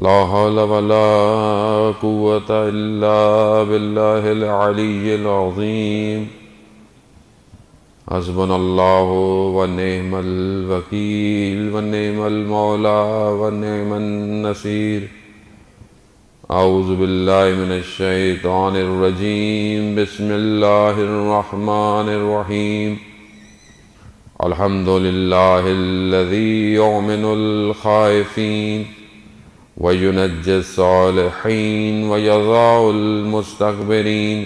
لا حول ولا قوة إلا بالله العلي العظيم. حسبنا الله ونعم الوكيل ونعم المولى ونعم النصير. أعوذ بالله من الشيطان الرجيم. بسم الله الرحمن الرحيم. الحمد لله الذي يؤمن الخائفين وينجي الصالحين ويضع المستكبرين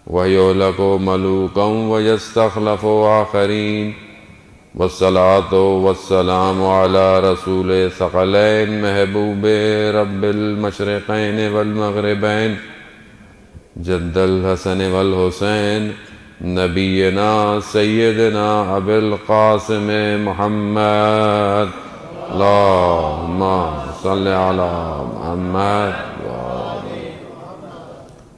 ويهلك ملوكا ويستخلف آخرين. والصلاة والسلام على رسول ثقلين محبوب رب المشرقين والمغربين جد الحسن والحسين نبينا سيدنا أبي القاسم محمد. اللهم صل على محمد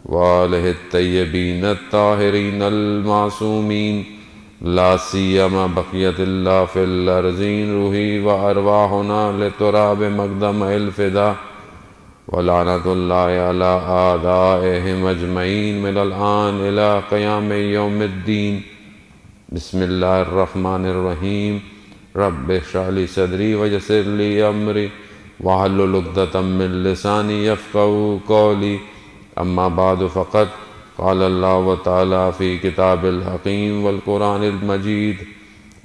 وآله الطيبين الطاهرين المعصومين. لا سيما بقية الله في الأرضين روحي وأرواحنا لتراب مقدم الفداء. ولعنة الله على أعدائهم أجمعين من الآن إلى قيام يوم الدين. بسم الله الرحمن الرحيم. رب اشرح لي صدري ويسر لي أمري واحلل عقدة من لساني يفقهوا قولي. أما بعد فقد قال الله تعالى في كتاب الحكيم والقرآن المجيد: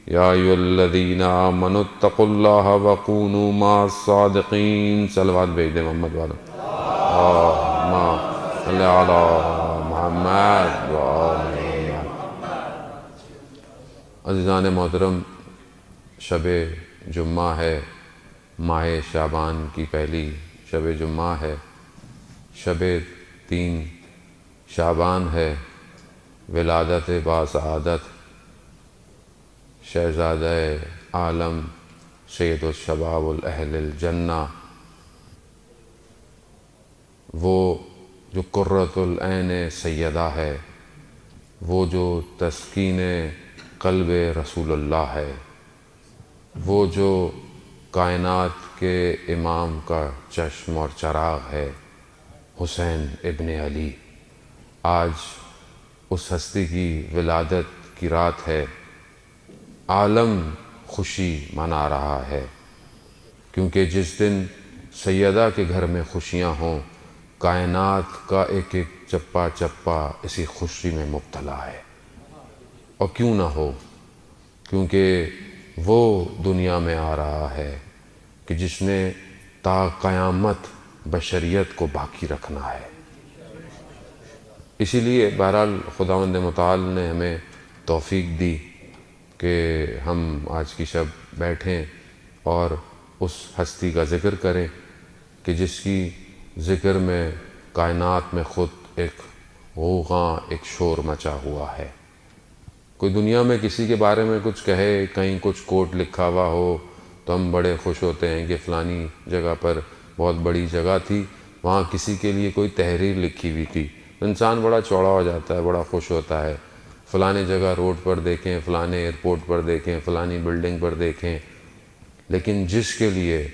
يا أيها الذين آمنوا اتقوا الله وكونوا مع الصادقين. صلوات بھیج دیں محمد والا. اللهم صل على محمد وآل محمد. عزیزان محترم، شب جمعہ ہے، ماہ شعبان کی پہلی شب جمعہ ہے، شب 3 شعبان ہے. ولادت باسعادت شہزادہ عالم سید الشباب الاہل الجنہ، وہ جو قرۃ العین سیدہ ہے، وہ جو تسکین قلب رسول اللہ ہے، وہ جو کائنات کے امام کا چشم اور چراغ ہے، حسین ابن علی. آج اس ہستی کی ولادت کی رات ہے. عالم خوشی منا رہا ہے، کیونکہ جس دن سیدہ کے گھر میں خوشیاں ہوں، کائنات کا ایک ایک چپا چپا اسی خوشی میں مبتلا ہے. اور کیوں نہ ہو، کیونکہ وہ دنیا میں آ رہا ہے کہ جس نے تا قیامت بشریت کو باقی رکھنا ہے. اسی لیے بہرحال خداوند متعال نے ہمیں توفیق دی کہ ہم آج کی شب بیٹھیں اور اس ہستی کا ذکر کریں کہ جس کی ذکر میں کائنات میں خود ایک غوغاں، ایک شور مچا ہوا ہے. کوئی دنیا میں کسی کے بارے میں کچھ کہے، کہیں کچھ کوٹ لکھا ہوا ہو تو ہم بڑے خوش ہوتے ہیں کہ فلانی جگہ پر بہت بڑی جگہ تھی، وہاں کسی کے لیے کوئی تحریر لکھی ہوئی تھی. انسان بڑا چوڑا ہو جاتا ہے، بڑا خوش ہوتا ہے. فلانے جگہ روڈ پر دیکھیں، فلانے ایئرپورٹ پر دیکھیں، فلانی بلڈنگ پر دیکھیں، لیکن جس کے لیے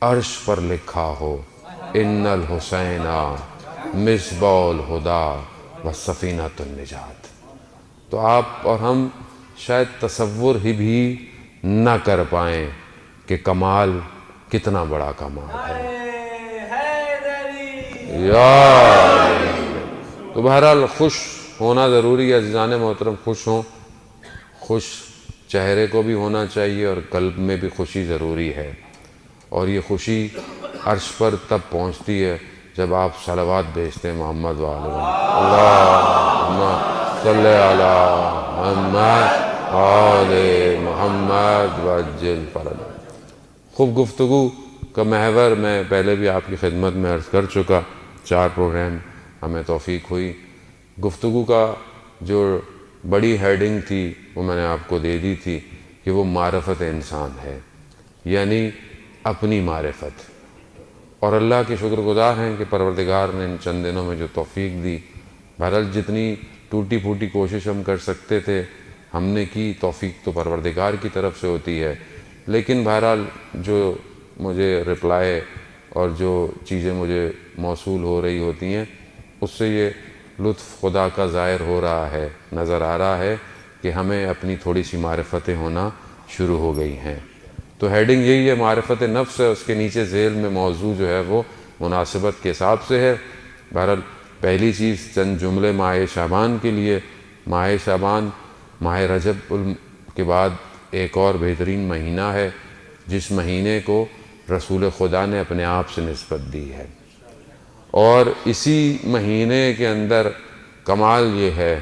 عرش پر لکھا ہو ان الحسین مصباح الہدی و سفینۃ النجات، تو آپ اور ہم شاید تصور ہی بھی نہ کر پائیں کہ کمال کتنا بڑا کمال ہے. تو بہرحال خوش ہونا ضروری ہے عزیزان محترم. خوش ہوں، خوش چہرے کو بھی ہونا چاہیے اور قلب میں بھی خوشی ضروری ہے. اور یہ خوشی عرش پر تب پہنچتی ہے جب آپ صلوات بھیجتے ہیں محمد وآلہ محمد. اللہم صل علی محمد وآل محمد وعجل فرجہ. خوب گفتگو کا محور میں پہلے بھی آپ کی خدمت میں عرض کر چکا. 4 پروگرام ہمیں توفیق ہوئی. گفتگو کا جو بڑی ہیڈنگ تھی وہ میں نے آپ کو دے دی تھی کہ وہ معرفت انسان ہے، یعنی اپنی معرفت. اور اللہ کے شکر گزار ہیں کہ پروردگار نے ان چند دنوں میں جو توفیق دی. بہرحال جتنی ٹوٹی پھوٹی کوشش ہم کر سکتے تھے ہم نے کی. توفیق تو پروردگار کی طرف سے ہوتی ہے. لیکن بہرحال جو مجھے رپلائی اور جو چیزیں مجھے موصول ہو رہی ہوتی ہیں اس سے یہ لطف خدا کا ظاہر ہو رہا ہے، نظر آ رہا ہے کہ ہمیں اپنی تھوڑی سی معرفتیں ہونا شروع ہو گئی ہیں۔ تو ہیڈنگ یہی ہے، معرفت نفس ہے، اس کے نیچے ذیل میں موضوع جو ہے وہ مناسبت کے حساب سے ہے۔ بہرحال پہلی چیز چند جملے ماہ شعبان کے لیے۔ ماہ شعبان ماہ رجب کے بعد ایک اور بہترین مہینہ ہے جس مہینے کو رسول خدا نے اپنے آپ سے نسبت دی ہے، اور اسی مہینے کے اندر کمال یہ ہے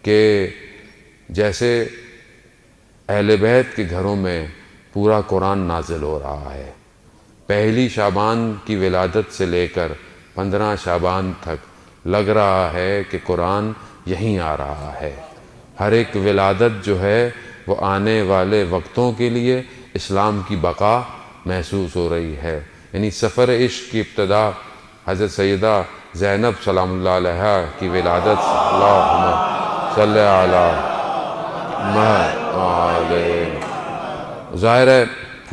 کہ جیسے اہل بیت کے گھروں میں پورا قرآن نازل ہو رہا ہے، پہلی شعبان کی ولادت سے لے کر 15 شعبان تک لگ رہا ہے کہ قرآن یہیں آ رہا ہے۔ ہر ایک ولادت جو ہے وہ آنے والے وقتوں کے لیے اسلام کی بقا محسوس ہو رہی ہے۔ یعنی سفر عشق کی ابتدا حضرت سیدہ زینب سلام اللہ علیہا کی ولادت، اللہم صلی علی محمد۔ ظاہر ہے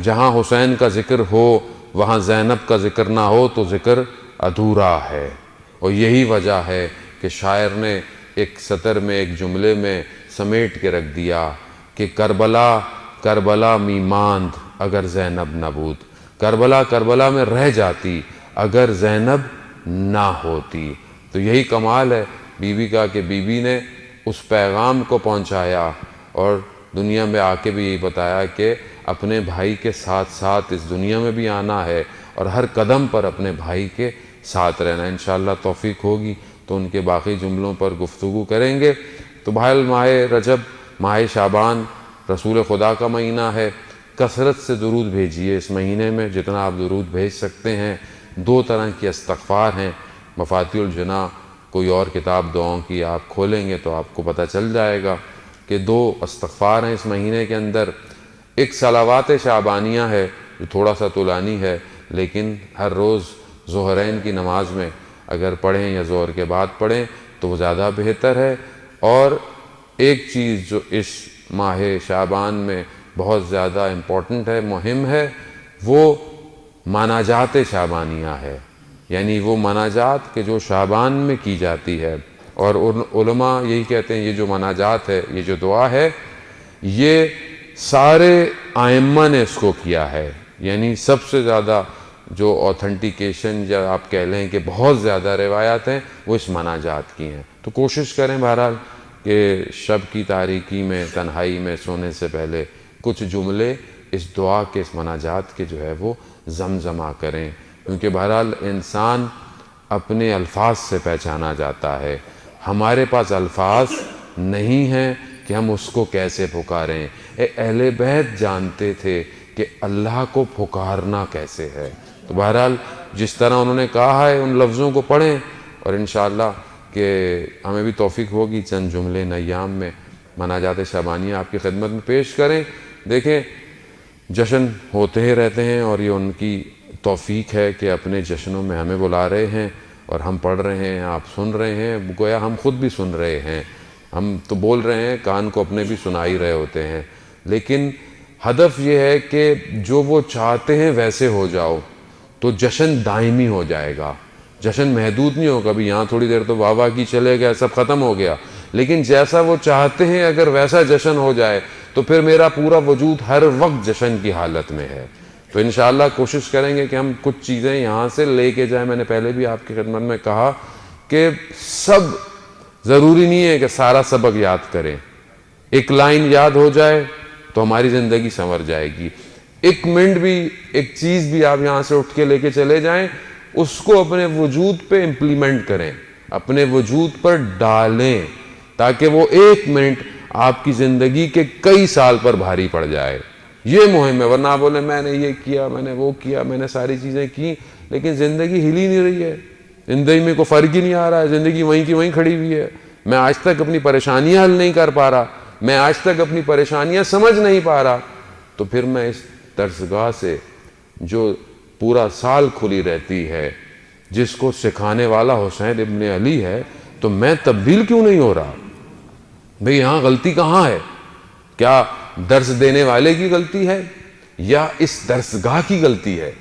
جہاں حسین کا ذکر ہو وہاں زینب کا ذکر نہ ہو تو ذکر ادھورا ہے، اور یہی وجہ ہے کہ شاعر نے ایک سطر میں، ایک جملے میں سمیٹ کے رکھ دیا کہ کربلا کربلا می ماند اگر زینب نہ بود۔ کربلا کربلا میں رہ جاتی اگر زینب نہ ہوتی۔ تو یہی کمال ہے بی بی کا کہ بی بی نے اس پیغام کو پہنچایا اور دنیا میں آ کے بھی یہی بتایا کہ اپنے بھائی کے ساتھ ساتھ اس دنیا میں بھی آنا ہے اور ہر قدم پر اپنے بھائی کے ساتھ رہنا۔ انشاءاللہ توفیق ہوگی تو ان کے باقی جملوں پر گفتگو کریں گے۔ تو بہرحال ماہ رجب، ماہ شعبان رسول خدا کا مہینہ ہے۔ کثرت سے درود بھیجیے اس مہینے میں، جتنا آپ درود بھیج سکتے ہیں۔ 2 طرح کی استغفار ہیں، مفاتیح الجناح کوئی اور کتاب دعاؤں کی آپ کھولیں گے تو آپ کو پتہ چل جائے گا کہ 2 استغفار ہیں اس مہینے کے اندر۔ ایک صلوات شعبانیہ ہے جو تھوڑا سا طولانی ہے، لیکن ہر روز ظہرین کی نماز میں اگر پڑھیں یا ظہر کے بعد پڑھیں تو وہ زیادہ بہتر ہے۔ اور ایک چیز جو اس ماہ شعبان میں بہت زیادہ امپورٹنٹ ہے، مہم ہے، وہ مناجات شعبانیہ ہے، یعنی وہ مناجات کہ جو شعبان میں کی جاتی ہے۔ اور علماء یہی کہتے ہیں یہ جو مناجات ہے، یہ جو دعا ہے، یہ سارے ائمہ نے اس کو کیا ہے، یعنی سب سے زیادہ جو اوتھنٹیکیشن یا آپ کہہ لیں کہ بہت زیادہ روایات ہیں وہ اس مناجات کی ہیں۔ تو کوشش کریں بہرحال کہ شب کی تاریکی میں، تنہائی میں سونے سے پہلے کچھ جملے اس دعا کے، اس مناجات کے جو ہے وہ زمزمہ کریں، کیونکہ بہرحال انسان اپنے الفاظ سے پہچانا جاتا ہے۔ ہمارے پاس الفاظ نہیں ہیں کہ ہم اس کو کیسے پکاریں۔ اہل بیت جانتے تھے کہ اللہ کو پکارنا کیسے ہے۔ تو بہرحال جس طرح انہوں نے کہا ہے ان لفظوں کو پڑھیں، اور انشاءاللہ کہ ہمیں بھی توفیق ہوگی چند جملے ان ایام میں مناجات شعبانیہ آپ کی خدمت میں پیش کریں۔ دیکھیں جشن ہوتے ہی رہتے ہیں، اور یہ ان کی توفیق ہے کہ اپنے جشنوں میں ہمیں بلا رہے ہیں اور ہم پڑھ رہے ہیں، آپ سن رہے ہیں، گویا ہم خود بھی سن رہے ہیں۔ ہم تو بول رہے ہیں، کان کو اپنے بھی سنا ہی رہے ہوتے ہیں، لیکن ہدف یہ ہے کہ جو وہ چاہتے ہیں ویسے ہو جاؤ تو جشن دائمی ہو جائے گا۔ جشن محدود نہیں ہوگا، بھی یہاں تھوڑی دیر تو واہ واہ کی چلے گیا، سب ختم ہو گیا، لیکن جیسا وہ چاہتے ہیں اگر ویسا جشن ہو جائے تو پھر میرا پورا وجود ہر وقت جشن کی حالت میں ہے۔ تو انشاءاللہ کوشش کریں گے کہ ہم کچھ چیزیں یہاں سے لے کے جائیں۔ میں نے پہلے بھی آپ کی خدمت میں کہا کہ سب ضروری نہیں ہے کہ سارا سبق یاد کریں، ایک لائن یاد ہو جائے تو ہماری زندگی سنور جائے گی۔ 1 منٹ بھی، ایک چیز بھی آپ یہاں سے اٹھ کے لے کے چلے جائیں، اس کو اپنے وجود پہ امپلیمنٹ کریں، اپنے وجود پر ڈالیں، تاکہ وہ 1 منٹ آپ کی زندگی کے کئی سال پر بھاری پڑ جائے۔ یہ مہم ہے، ورنہ آپ بولیں میں نے یہ کیا، میں نے وہ کیا، میں نے ساری چیزیں کی، لیکن زندگی ہل ہی نہیں رہی ہے، زندگی میں کوئی فرق ہی نہیں آ رہا ہے، زندگی وہیں کی وہیں کھڑی ہوئی ہے۔ میں آج تک اپنی پریشانیاں حل نہیں کر پا رہا، میں آج تک اپنی پریشانیاں سمجھ نہیں پا رہا، تو پھر میں اس درسگاہ سے جو پورا سال کھلی رہتی ہے، جس کو سکھانے والا حسین ابن علی ہے، تو میں تبدیل کیوں نہیں ہو رہا؟ بھئی یہاں غلطی کہاں ہے؟ کیا درس دینے والے کی غلطی ہے یا اس درسگاہ کی غلطی ہے؟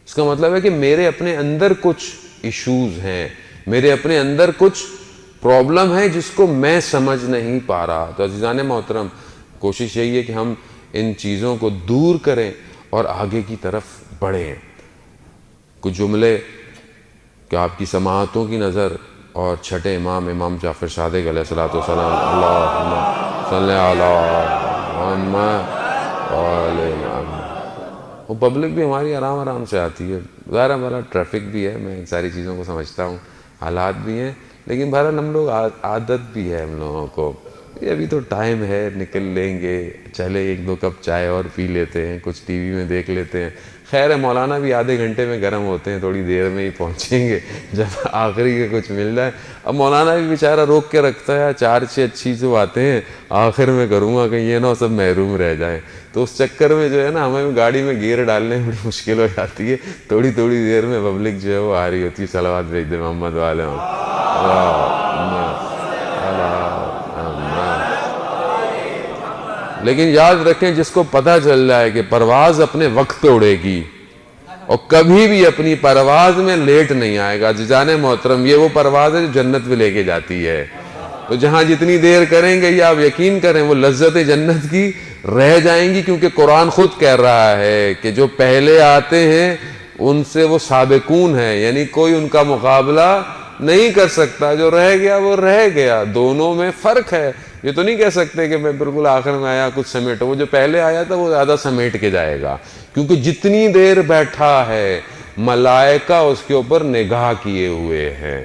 اس کا مطلب ہے کہ میرے اپنے اندر کچھ ایشوز ہیں، میرے اپنے اندر کچھ پرابلم ہے جس کو میں سمجھ نہیں پا رہا۔ تو عزیزان محترم، کوشش یہی ہے کہ ہم ان چیزوں کو دور کریں اور آگے کی طرف بڑھیں۔ کچھ جملے کہ آپ کی سماعتوں کی نظر اور چھٹے امام جعفر صادق علیہ الصلوۃ والسلام، اللہم صلی علی محمد وآل محمد۔ وہ پبلک بھی ہماری آرام سے آتی ہے، ظاہر ہمارا ٹریفک بھی ہے، میں ان ساری چیزوں کو سمجھتا ہوں، حالات بھی ہیں، لیکن بہرحال ہم لوگ عادت بھی ہے ہم لوگوں کو، یہ ابھی تو ٹائم ہے، نکل لیں گے، چلے ایک دو کپ چائے اور پی لیتے ہیں، کچھ ٹی وی میں دیکھ لیتے ہیں۔ خیر ہے، مولانا بھی آدھے گھنٹے میں گرم ہوتے ہیں، تھوڑی دیر میں ہی پہنچیں گے جب آخری کے کچھ مل جائے۔ اب مولانا بھی بیچارہ روک کے رکھتا ہے، 4-6 اچھی جو باتیں ہیں آخر میں کروں گا، کہ یہ نہ سب محروم رہ جائیں۔ تو اس چکر میں جو ہے نا، ہمیں گاڑی میں گیئر ڈالنے میں بڑی مشکل ہو جاتی ہے، تھوڑی دیر میں پبلک جو ہے وہ آ رہی ہوتی ہے۔ صلوات بھیج دے محمد والے لیکن یاد رکھیں، جس کو پتہ چل جائے کہ پرواز اپنے وقت پہ اڑے گی اور کبھی بھی اپنی پرواز میں لیٹ نہیں آئے گا، عزیزان محترم، یہ وہ پرواز ہے جو جنت میں لے کے جاتی ہے۔ تو جہاں جتنی دیر کریں گے، یہ آپ یقین کریں، وہ لذت جنت کی رہ جائیں گی، کیونکہ قرآن خود کہہ رہا ہے کہ جو پہلے آتے ہیں ان سے وہ سابقون ہیں، یعنی کوئی ان کا مقابلہ نہیں کر سکتا، جو رہ گیا وہ رہ گیا، دونوں میں فرق ہے۔ یہ تو نہیں کہہ سکتے کہ میں بالکل آخر میں آیا کچھ سمیٹو، وہ جو پہلے آیا تھا وہ زیادہ سمیٹ کے جائے گا، کیونکہ جتنی دیر بیٹھا ہے ملائکہ اس کے اوپر نگاہ کیے ہوئے ہیں،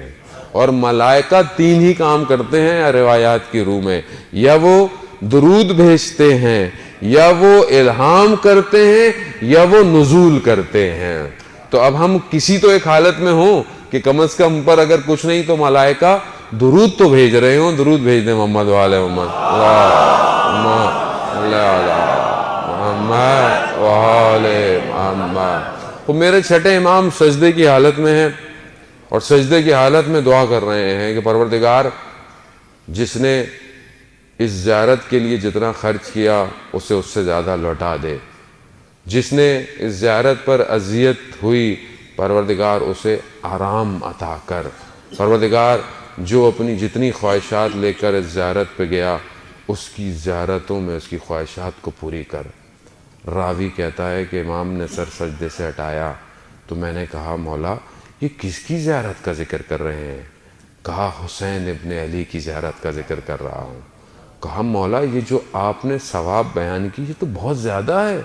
اور ملائکہ 3 ہی کام کرتے ہیں روایات کی روح میں، یا وہ درود بھیجتے ہیں، یا وہ الہام کرتے ہیں، یا وہ نزول کرتے ہیں۔ تو اب ہم کسی تو ایک حالت میں ہوں کہ کم از کم پر اگر کچھ نہیں تو ملائکہ درود تو بھیج رہے ہوں۔ درود بھیج دیں محمد والے محمد، اللہم صلی علی محمد والے محمد۔ وہ میرے چھٹے امام سجدے کی حالت میں ہیں، اور سجدے کی حالت میں دعا کر رہے ہیں کہ پروردگار، جس نے اس زیارت کے لیے جتنا خرچ کیا اسے اس سے زیادہ لوٹا دے، جس نے اس زیارت پر اذیت ہوئی پروردگار اسے آرام عطا کر، پروردگار جو اپنی جتنی خواہشات لے کر اس زیارت پہ گیا اس کی زیارتوں میں اس کی خواہشات کو پوری کر۔ راوی کہتا ہے کہ امام نے سر سجدے سے ہٹایا تو میں نے کہا، مولا یہ کس کی زیارت کا ذکر کر رہے ہیں؟ کہا، حسین ابن علی کی زیارت کا ذکر کر رہا ہوں۔ کہا، مولا یہ جو آپ نے ثواب بیان کی یہ تو بہت زیادہ ہے،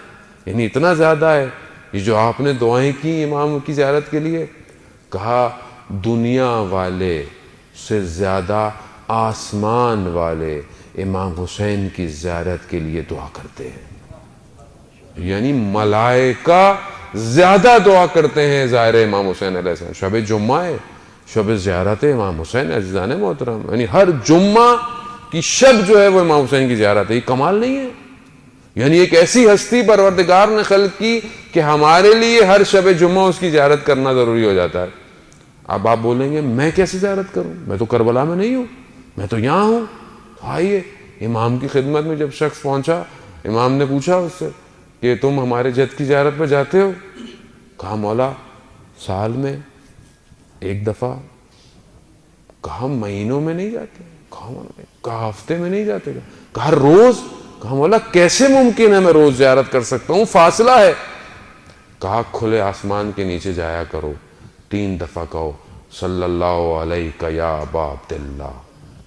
یعنی اتنا زیادہ ہے یہ جو آپ نے دعائیں کی امام کی زیارت کے لیے؟ کہا، دنیا والے سے زیادہ آسمان والے امام حسین کی زیارت کے لیے دعا کرتے ہیں، یعنی ملائکہ زیادہ دعا کرتے ہیں ظاہر امام حسین علیہ السلام۔ شب جمعہ ہے، شب زیارت امام حسین عزیزان محترم، یعنی ہر جمعہ کی شب جو ہے وہ امام حسین کی زیارت ہے۔ یہ کمال نہیں ہے؟ یعنی ایک ایسی ہستی پروردگار نے خلق کی کہ ہمارے لیے ہر شب جمعہ اس کی زیارت کرنا ضروری ہو جاتا ہے۔ اب آپ بولیں گے میں کیسے زیارت کروں، میں تو کربلا میں نہیں ہوں، میں تو یہاں ہوں۔ آئیے، امام کی خدمت میں جب شخص پہنچا، امام نے پوچھا اس سے کہ تم ہمارے جد کی زیارت پہ جاتے ہو؟ کہا، مولا سال میں 1 دفعہ۔ کہا، مہینوں میں نہیں جاتے؟ کہا، ہفتے میں نہیں جاتے؟ کہا، روز؟ کہا، مولا کیسے ممکن ہے میں روز زیارت کر سکتا ہوں، فاصلہ ہے۔ کہا، کھلے آسمان کے نیچے جایا کرو، 3 دفعہ کہو صلی اللہ علیہ یا ابا عبداللہ،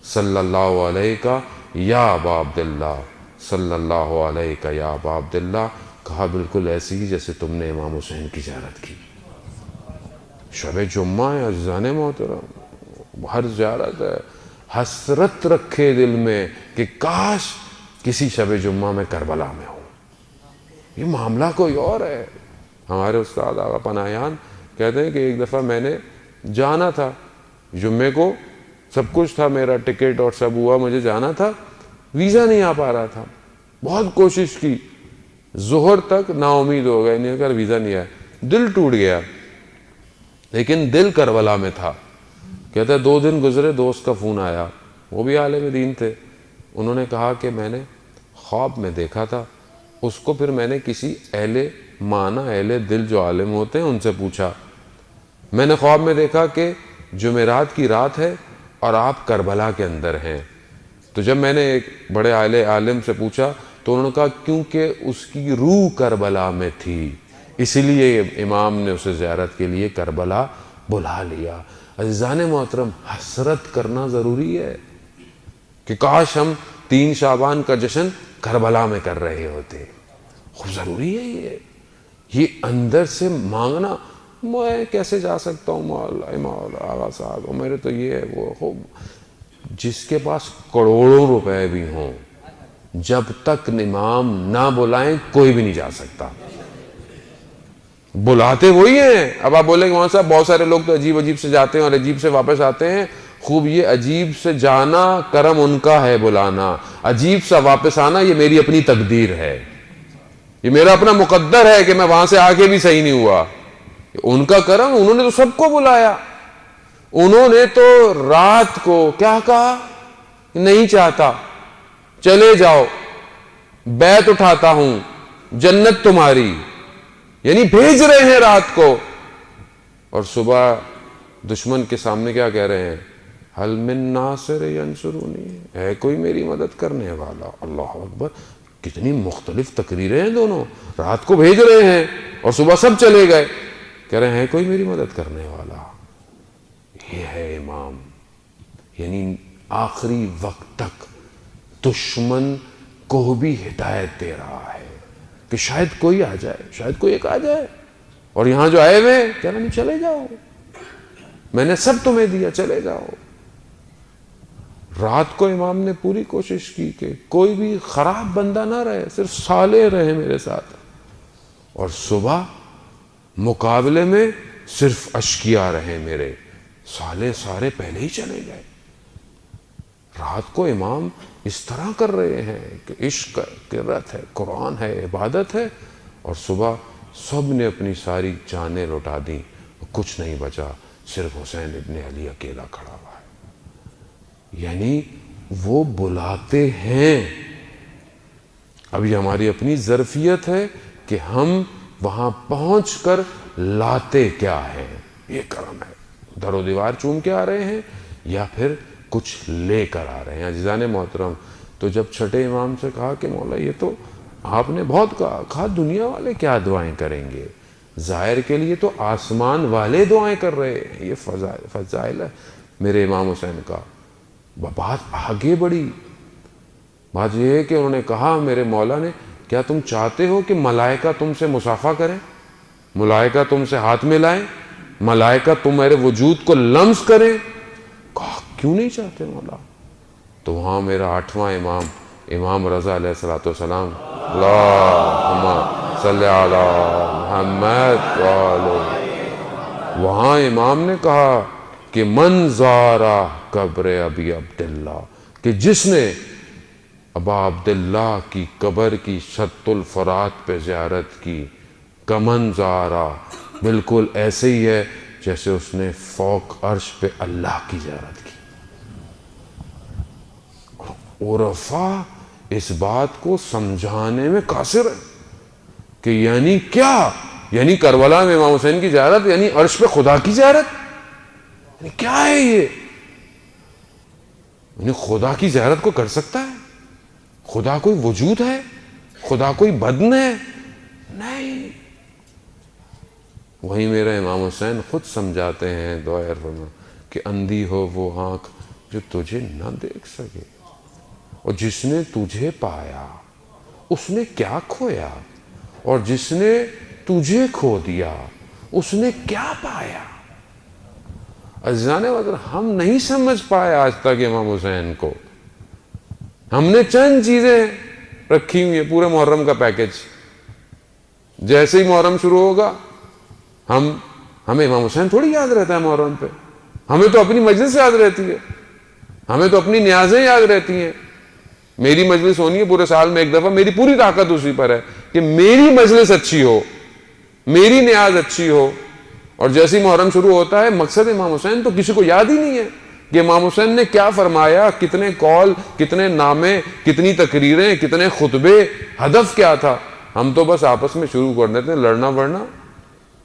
صلی اللہ علیہ یا ابا عبداللہ، صلی اللہ علیہ یا ابا عبداللہ۔ کہا، بالکل ایسی ہی جیسے تم نے امام حسین کی زیارت کی۔ شب جمعہ ہے عزیزان محترم، ہر زیارت ہے، حسرت رکھے دل میں کہ کاش کسی شب جمعہ میں کربلا میں ہوں۔ یہ معاملہ کوئی اور ہے۔ ہمارے استاد آقا پناہیان کہتے ہیں کہ ایک دفعہ میں نے جانا تھا جمعے کو، سب کچھ تھا، میرا ٹکٹ اور سب ہوا، مجھے جانا تھا، ویزا نہیں آ پا رہا تھا، بہت کوشش کی، ظہر تک نا امید ہو گئے، نہیں کر ویزا نہیں آیا، دل ٹوٹ گیا، لیکن دل کربلا میں تھا۔ کہتا ہے 2 دن گزرے، دوست کا فون آیا، وہ بھی عالم دین تھے، انہوں نے کہا کہ میں نے خواب میں دیکھا تھا اس کو، پھر میں نے کسی اہل مانا اہل دل جو عالم ہوتے ہیں ان سے پوچھا، میں نے خواب میں دیکھا کہ جمعرات کی رات ہے اور آپ کربلا کے اندر ہیں۔ تو جب میں نے ایک بڑے عالم سے پوچھا تو انہوں نے کہا کیونکہ اس کی روح کربلا میں تھی، اسی لیے امام نے اسے زیارت کے لیے کربلا بلا لیا۔ عزیزان محترم، حسرت کرنا ضروری ہے کہ کاش ہم 3 شعبان کا جشن کربلا میں کر رہے ہوتے۔ خوب ضروری ہے یہ اندر سے مانگنا، میں کیسے جا سکتا ہوں مولا آغا صاحب، میرے تو یہ ہے وہ۔ خوب جس کے پاس کروڑوں روپے بھی ہوں، جب تک امام نہ بلائیں کوئی بھی نہیں جا سکتا۔ بلاتے وہی ہیں۔ اب آپ بولیں کہ وہاں صاحب بہت سارے لوگ تو عجیب عجیب سے جاتے ہیں اور عجیب سے واپس آتے ہیں۔ خوب یہ عجیب سے جانا کرم ان کا ہے، بلانا، عجیب سا واپس آنا یہ میری اپنی تقدیر ہے، یہ میرا اپنا مقدر ہے کہ میں وہاں سے آ کے بھی صحیح نہیں ہوا۔ ان کا کرم، انہوں نے تو سب کو بلایا۔ انہوں نے تو رات کو کیا کہا؟ نہیں چاہتا، چلے جاؤ، بیعت اٹھاتا ہوں، جنت تمہاری، یعنی بھیج رہے ہیں رات کو۔ اور صبح دشمن کے سامنے کیا کہہ رہے ہیں؟ حل من ناصر ینصرونی، ہے کوئی میری مدد کرنے والا؟ اللہ اکبر، کتنی مختلف تقریریں ہیں دونوں۔ رات کو بھیج رہے ہیں اور صبح سب چلے گئے، کہہ رہے ہیں کوئی میری مدد کرنے والا۔ یہ ہے امام، یعنی آخری وقت تک دشمن کو بھی ہدایت دے رہا ہے کہ شاید کوئی آ جائے، شاید کوئی ایک آ جائے، اور یہاں جو آئے ہوئے کہہ رہے ہیں چلے جاؤ، میں نے سب تمہیں دیا، چلے جاؤ۔ رات کو امام نے پوری کوشش کی کہ کوئی بھی خراب بندہ نہ رہے، صرف صالح رہے میرے ساتھ، اور صبح مقابلے میں صرف اشقیاء رہے میرے، صالح سارے پہلے ہی چلے گئے۔ رات کو امام اس طرح کر رہے ہیں کہ عشق قرت ہے، قرآن ہے، عبادت ہے، اور صبح سب نے اپنی ساری جانیں لوٹا دیں، کچھ نہیں بچا، صرف حسین ابن علی اکیلا کھڑا ہوا ہے۔ یعنی وہ بلاتے ہیں۔ اب یہ ہماری اپنی ظرفیت ہے کہ ہم وہاں پہنچ کر لاتے کیا ہے، یہ کرم ہے۔ در و دیوار چوم کے آ رہے ہیں یا پھر کچھ لے کر آ رہے ہیں۔ عزیزان محترم، تو جب چھٹے امام سے کہا کہ مولا یہ تو آپ نے بہت کہا دنیا والے کیا دعائیں کریں گے، ظاہر کے لیے تو آسمان والے دعائیں کر رہے ہیں، یہ فضائل ہے میرے امام حسین کا۔ بات آگے بڑھی، بات یہ ہے کہ انہوں نے کہا میرے مولا نے، کیا تم چاہتے ہو کہ ملائکہ تم سے مصافحہ کریں، ملائکہ تم سے ہاتھ ملائیں، ملائکہ تمہارے وجود کو لمس کریں؟ کہا کیوں نہیں چاہتے مولا؟ تو وہاں میرا 8واں امام، امام رضا علیہ الصلوۃ والسلام، اللہم صلی علی محمد وہاں امام نے کہا کہ من زارا قبر ابی عبداللہ، کہ جس نے ابا عبداللہ کی قبر کی شط الفرات پہ زیارت کی، کمن زارا، بالکل ایسے ہی ہے جیسے اس نے فوق عرش پہ اللہ کی زیارت کی۔ عرفاء اس بات کو سمجھانے میں قاصر ہے کہ یعنی کیا، یعنی کربلا میں امام حسین کی زیارت یعنی عرش پہ خدا کی زیارت، یعنی کیا ہے یہ؟ یعنی خدا کی زیارت کو کر سکتا ہے؟ خدا کوئی وجود ہے؟ خدا کوئی بدن ہے؟ نہیں۔ وہیں میرا امام حسین خود سمجھاتے ہیں دعائے فرما کہ اندھی ہو وہ آنکھ جو تجھے نہ دیکھ سکے، اور جس نے تجھے پایا اس نے کیا کھویا، اور جس نے تجھے کھو دیا اس نے کیا پایا۔ عزیزان اگر ہم نہیں سمجھ پائے آج تک امام حسین کو، ہم نے چند چیزیں رکھی ہوئی ہیں پورے محرم کا پیکج، جیسے ہی محرم شروع ہوگا ہمیں امام حسین تھوڑی یاد رہتا ہے محرم پہ، ہمیں تو اپنی مجلس یاد رہتی ہے، ہمیں تو اپنی نیازیں یاد رہتی ہیں۔ میری مجلس ہونی ہے پورے سال میں ایک دفعہ، میری پوری طاقت اسی پر ہے کہ میری مجلس اچھی ہو، میری نیاز اچھی ہو، اور جیسے ہی محرم شروع ہوتا ہے مقصد امام حسین تو کسی کو یاد ہی نہیں ہے کہ امام حسین نے کیا فرمایا، کتنے قول، کتنے نامے، کتنی تقریریں، کتنے خطبے، ہدف کیا تھا۔ ہم تو بس آپس میں شروع کر دیتے ہیں لڑنا ورنا،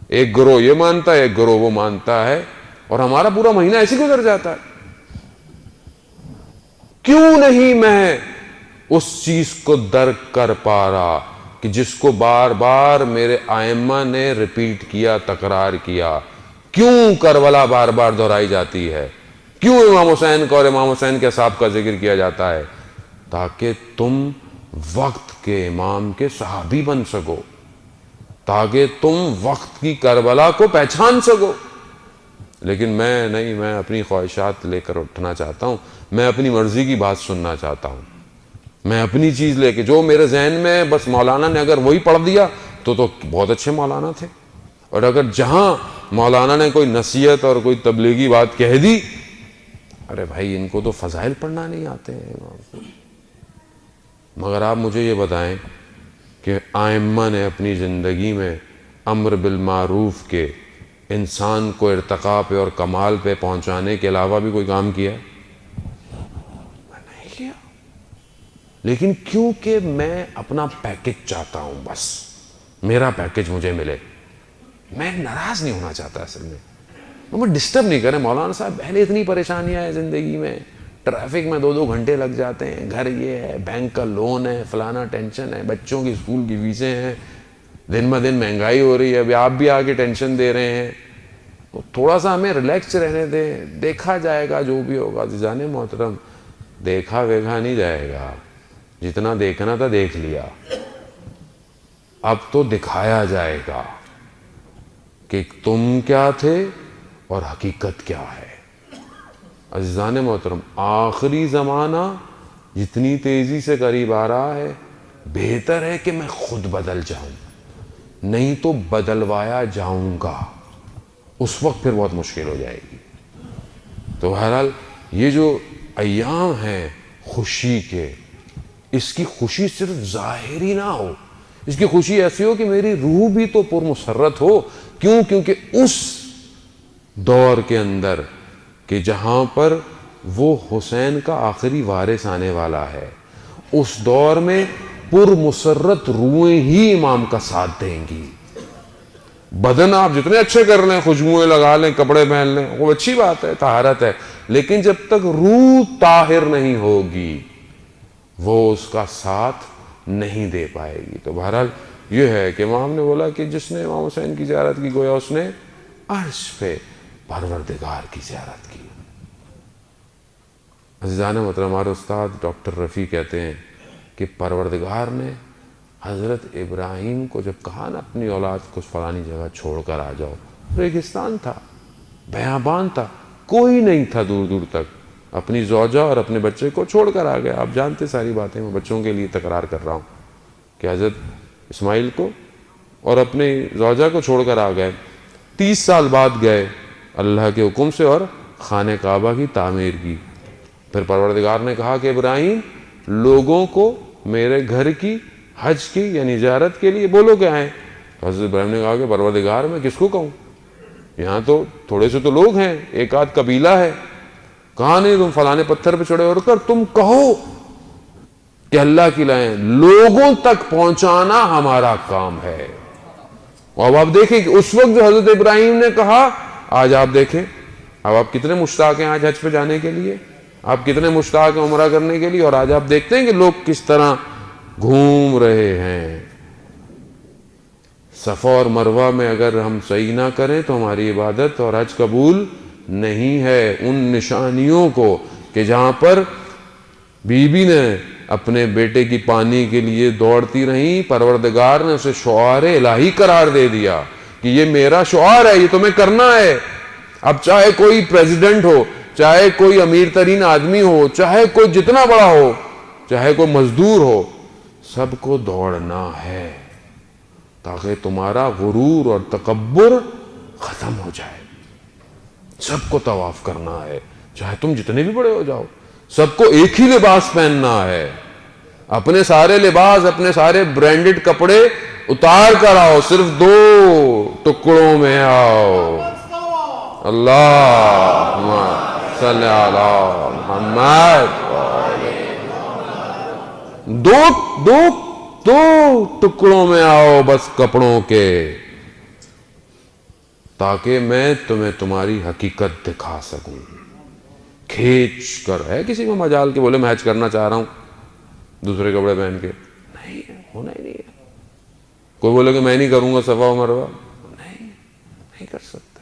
ایک گروہ یہ مانتا ہے ایک گروہ وہ مانتا ہے، اور ہمارا پورا مہینہ ایسے گزر جاتا ہے۔ کیوں نہیں میں اس چیز کو درک کر پا رہا کہ جس کو بار بار میرے ائمہ نے ریپیٹ کیا، تکرار کیا؟ کیوں کربلا بار بار دہرائی جاتی ہے؟ کیوں امام حسین کا اور امام حسین کے اصحاب کا ذکر کیا جاتا ہے؟ تاکہ تم وقت کے امام کے صحابی بن سکو، تاکہ تم وقت کی کربلا کو پہچان سکو۔ لیکن میں نہیں، میں اپنی خواہشات لے کر اٹھنا چاہتا ہوں، میں اپنی مرضی کی بات سننا چاہتا ہوں، میں اپنی چیز لے کے جو میرے ذہن میں، بس مولانا نے اگر وہی پڑھ دیا تو بہت اچھے مولانا تھے، اور اگر جہاں مولانا نے کوئی نصیحت اور کوئی تبلیغی بات کہہ دی، ارے بھائی ان کو تو فضائل پڑھنا نہیں آتے ہیں۔ مگر آپ مجھے یہ بتائیں کہ ائمہ نے اپنی زندگی میں امر بالمعروف کے انسان کو ارتقاء پہ اور کمال پہ پہنچانے کے علاوہ بھی کوئی کام کیا ہے؟ نہیں کیا۔ لیکن کیونکہ میں اپنا پیکج چاہتا ہوں، بس میرا پیکج مجھے ملے، میں ناراض نہیں ہونا چاہتا اصل میں، مجھے ڈسٹرب نہیں کریں مولانا صاحب، پہلے اتنی پریشانیاں ہیں زندگی میں، ٹریفک میں 2 گھنٹے لگ جاتے ہیں، گھر یہ ہے، بینک کا لون ہے، فلانا ٹینشن ہے، بچوں کی اسکول کی فیسیں ہیں، دن بہ دن مہنگائی ہو رہی ہے، ابھی آپ بھی آگے ٹینشن دے رہے ہیں، تو تھوڑا سا ہمیں ریلیکس رہنے دیں، دیکھا جائے گا جو بھی ہوگا۔ عزیزان محترم، دیکھا ویکھا نہیں جائے گا، جتنا دیکھنا تھا دیکھ لیا، اب تو دکھایا جائے گا کہ تم کیا تھے اور حقیقت کیا ہے۔ عزیزان محترم، آخری زمانہ جتنی تیزی سے قریب آ رہا ہے، بہتر ہے کہ میں خود بدل جاؤں، نہیں تو بدلوایا جاؤں گا، اس وقت پھر بہت مشکل ہو جائے گی۔ تو بہرحال یہ جو ایام ہیں خوشی کے، اس کی خوشی صرف ظاہری نہ ہو، اس کی خوشی ایسی ہو کہ میری روح بھی تو پرمسرت ہو۔ کیوں؟ کیونکہ اس دور کے اندر کہ جہاں پر وہ حسین کا آخری وارث آنے والا ہے، اس دور میں پرمسرت روحیں ہی امام کا ساتھ دیں گی۔ بدن آپ جتنے اچھے کر لیں، خوشبوئیں لگا لیں، کپڑے پہن لیں، وہ اچھی بات ہے، طہارت ہے، لیکن جب تک روح طاہر نہیں ہوگی وہ اس کا ساتھ نہیں دے پائے گی۔ تو بہرحال یہ ہے کہ امام نے بولا کہ جس نے امام حسین کی زیارت کی گویا اس نے عرش پہ پروردگار کی زیارت کی۔ عزیزان محترم، ہمارے استاد ڈاکٹر رفیع کہتے ہیں کہ پروردگار نے حضرت ابراہیم کو جب کہا نا اپنی اولاد کو فلانی جگہ چھوڑ کر آ جاؤ، ریگستان تھا، بیابان تھا، کوئی نہیں تھا دور دور تک، اپنی زوجہ اور اپنے بچے کو چھوڑ کر آ گئے۔ آپ جانتے ساری باتیں، میں بچوں کے لیے تکرار کر رہا ہوں کہ حضرت اسماعیل کو اور اپنی زوجہ کو چھوڑ کر آ گئے۔ 30 سال بعد گئے اللہ کے حکم سے اور خانہ کعبہ کی تعمیر کی۔ پھر پروردگار نے کہا کہ ابراہیم لوگوں کو میرے گھر کی حج کی یعنی زیارت کے لیے بولو کہ آئیں۔ تو حضرت ابراہیم نے کہا کہ پروردگار میں کس کو کہوں، یہاں تو تھوڑے سے تو لوگ ہیں، ایک آدھ قبیلہ ہے۔ کہا نہیں، تم فلانے پتھر پہ چڑھے اور کر تم کہو کہ اللہ کی لائیں، لوگوں تک پہنچانا ہمارا کام ہے۔ اب آپ دیکھیں کہ اس وقت جو حضرت ابراہیم نے کہا، آج آپ دیکھیں اب آپ کتنے مشتاق ہیں آج حج پہ جانے کے لیے، آپ کتنے مشتاق ہیں عمرہ کرنے کے لیے، اور آج آپ دیکھتے ہیں کہ لوگ کس طرح گھوم رہے ہیں۔ صفا اور مروہ میں اگر ہم صحیح نہ کریں تو ہماری عبادت اور حج قبول نہیں ہے۔ ان نشانیوں کو کہ جہاں پر بی بی نے اپنے بیٹے کی پانی کے لیے دوڑتی رہیں، پروردگار نے اسے شعار الہی قرار دے دیا کہ یہ میرا شعار ہے، یہ تمہیں کرنا ہے۔ اب چاہے کوئی پریزیڈنٹ ہو، چاہے کوئی امیر ترین آدمی ہو، چاہے کوئی جتنا بڑا ہو، چاہے کوئی مزدور ہو، سب کو دوڑنا ہے تاکہ تمہارا غرور اور تکبر ختم ہو جائے۔ سب کو طواف کرنا ہے، چاہے تم جتنے بھی بڑے ہو جاؤ، سب کو ایک ہی لباس پہننا ہے، اپنے سارے لباس، اپنے سارے برانڈڈ کپڑے اتار کر آؤ، صرف 2 ٹکڑوں میں آؤ۔ اللہم صلی علی محمد۔ دو دو ٹکڑوں میں آؤ بس کپڑوں کے، تاکہ میں تمہیں تمہاری حقیقت دکھا سکوں۔ کھینچ کر، ہے کسی کو مجال کے بولے میچ کرنا چاہ رہا ہوں دوسرے کپڑے پہن کے؟ نہیں، ہونا ہی نہیں ہے۔ کوئی بولے کہ میں نہیں کروں گا صفا و مروہ، نہیں کر سکتے۔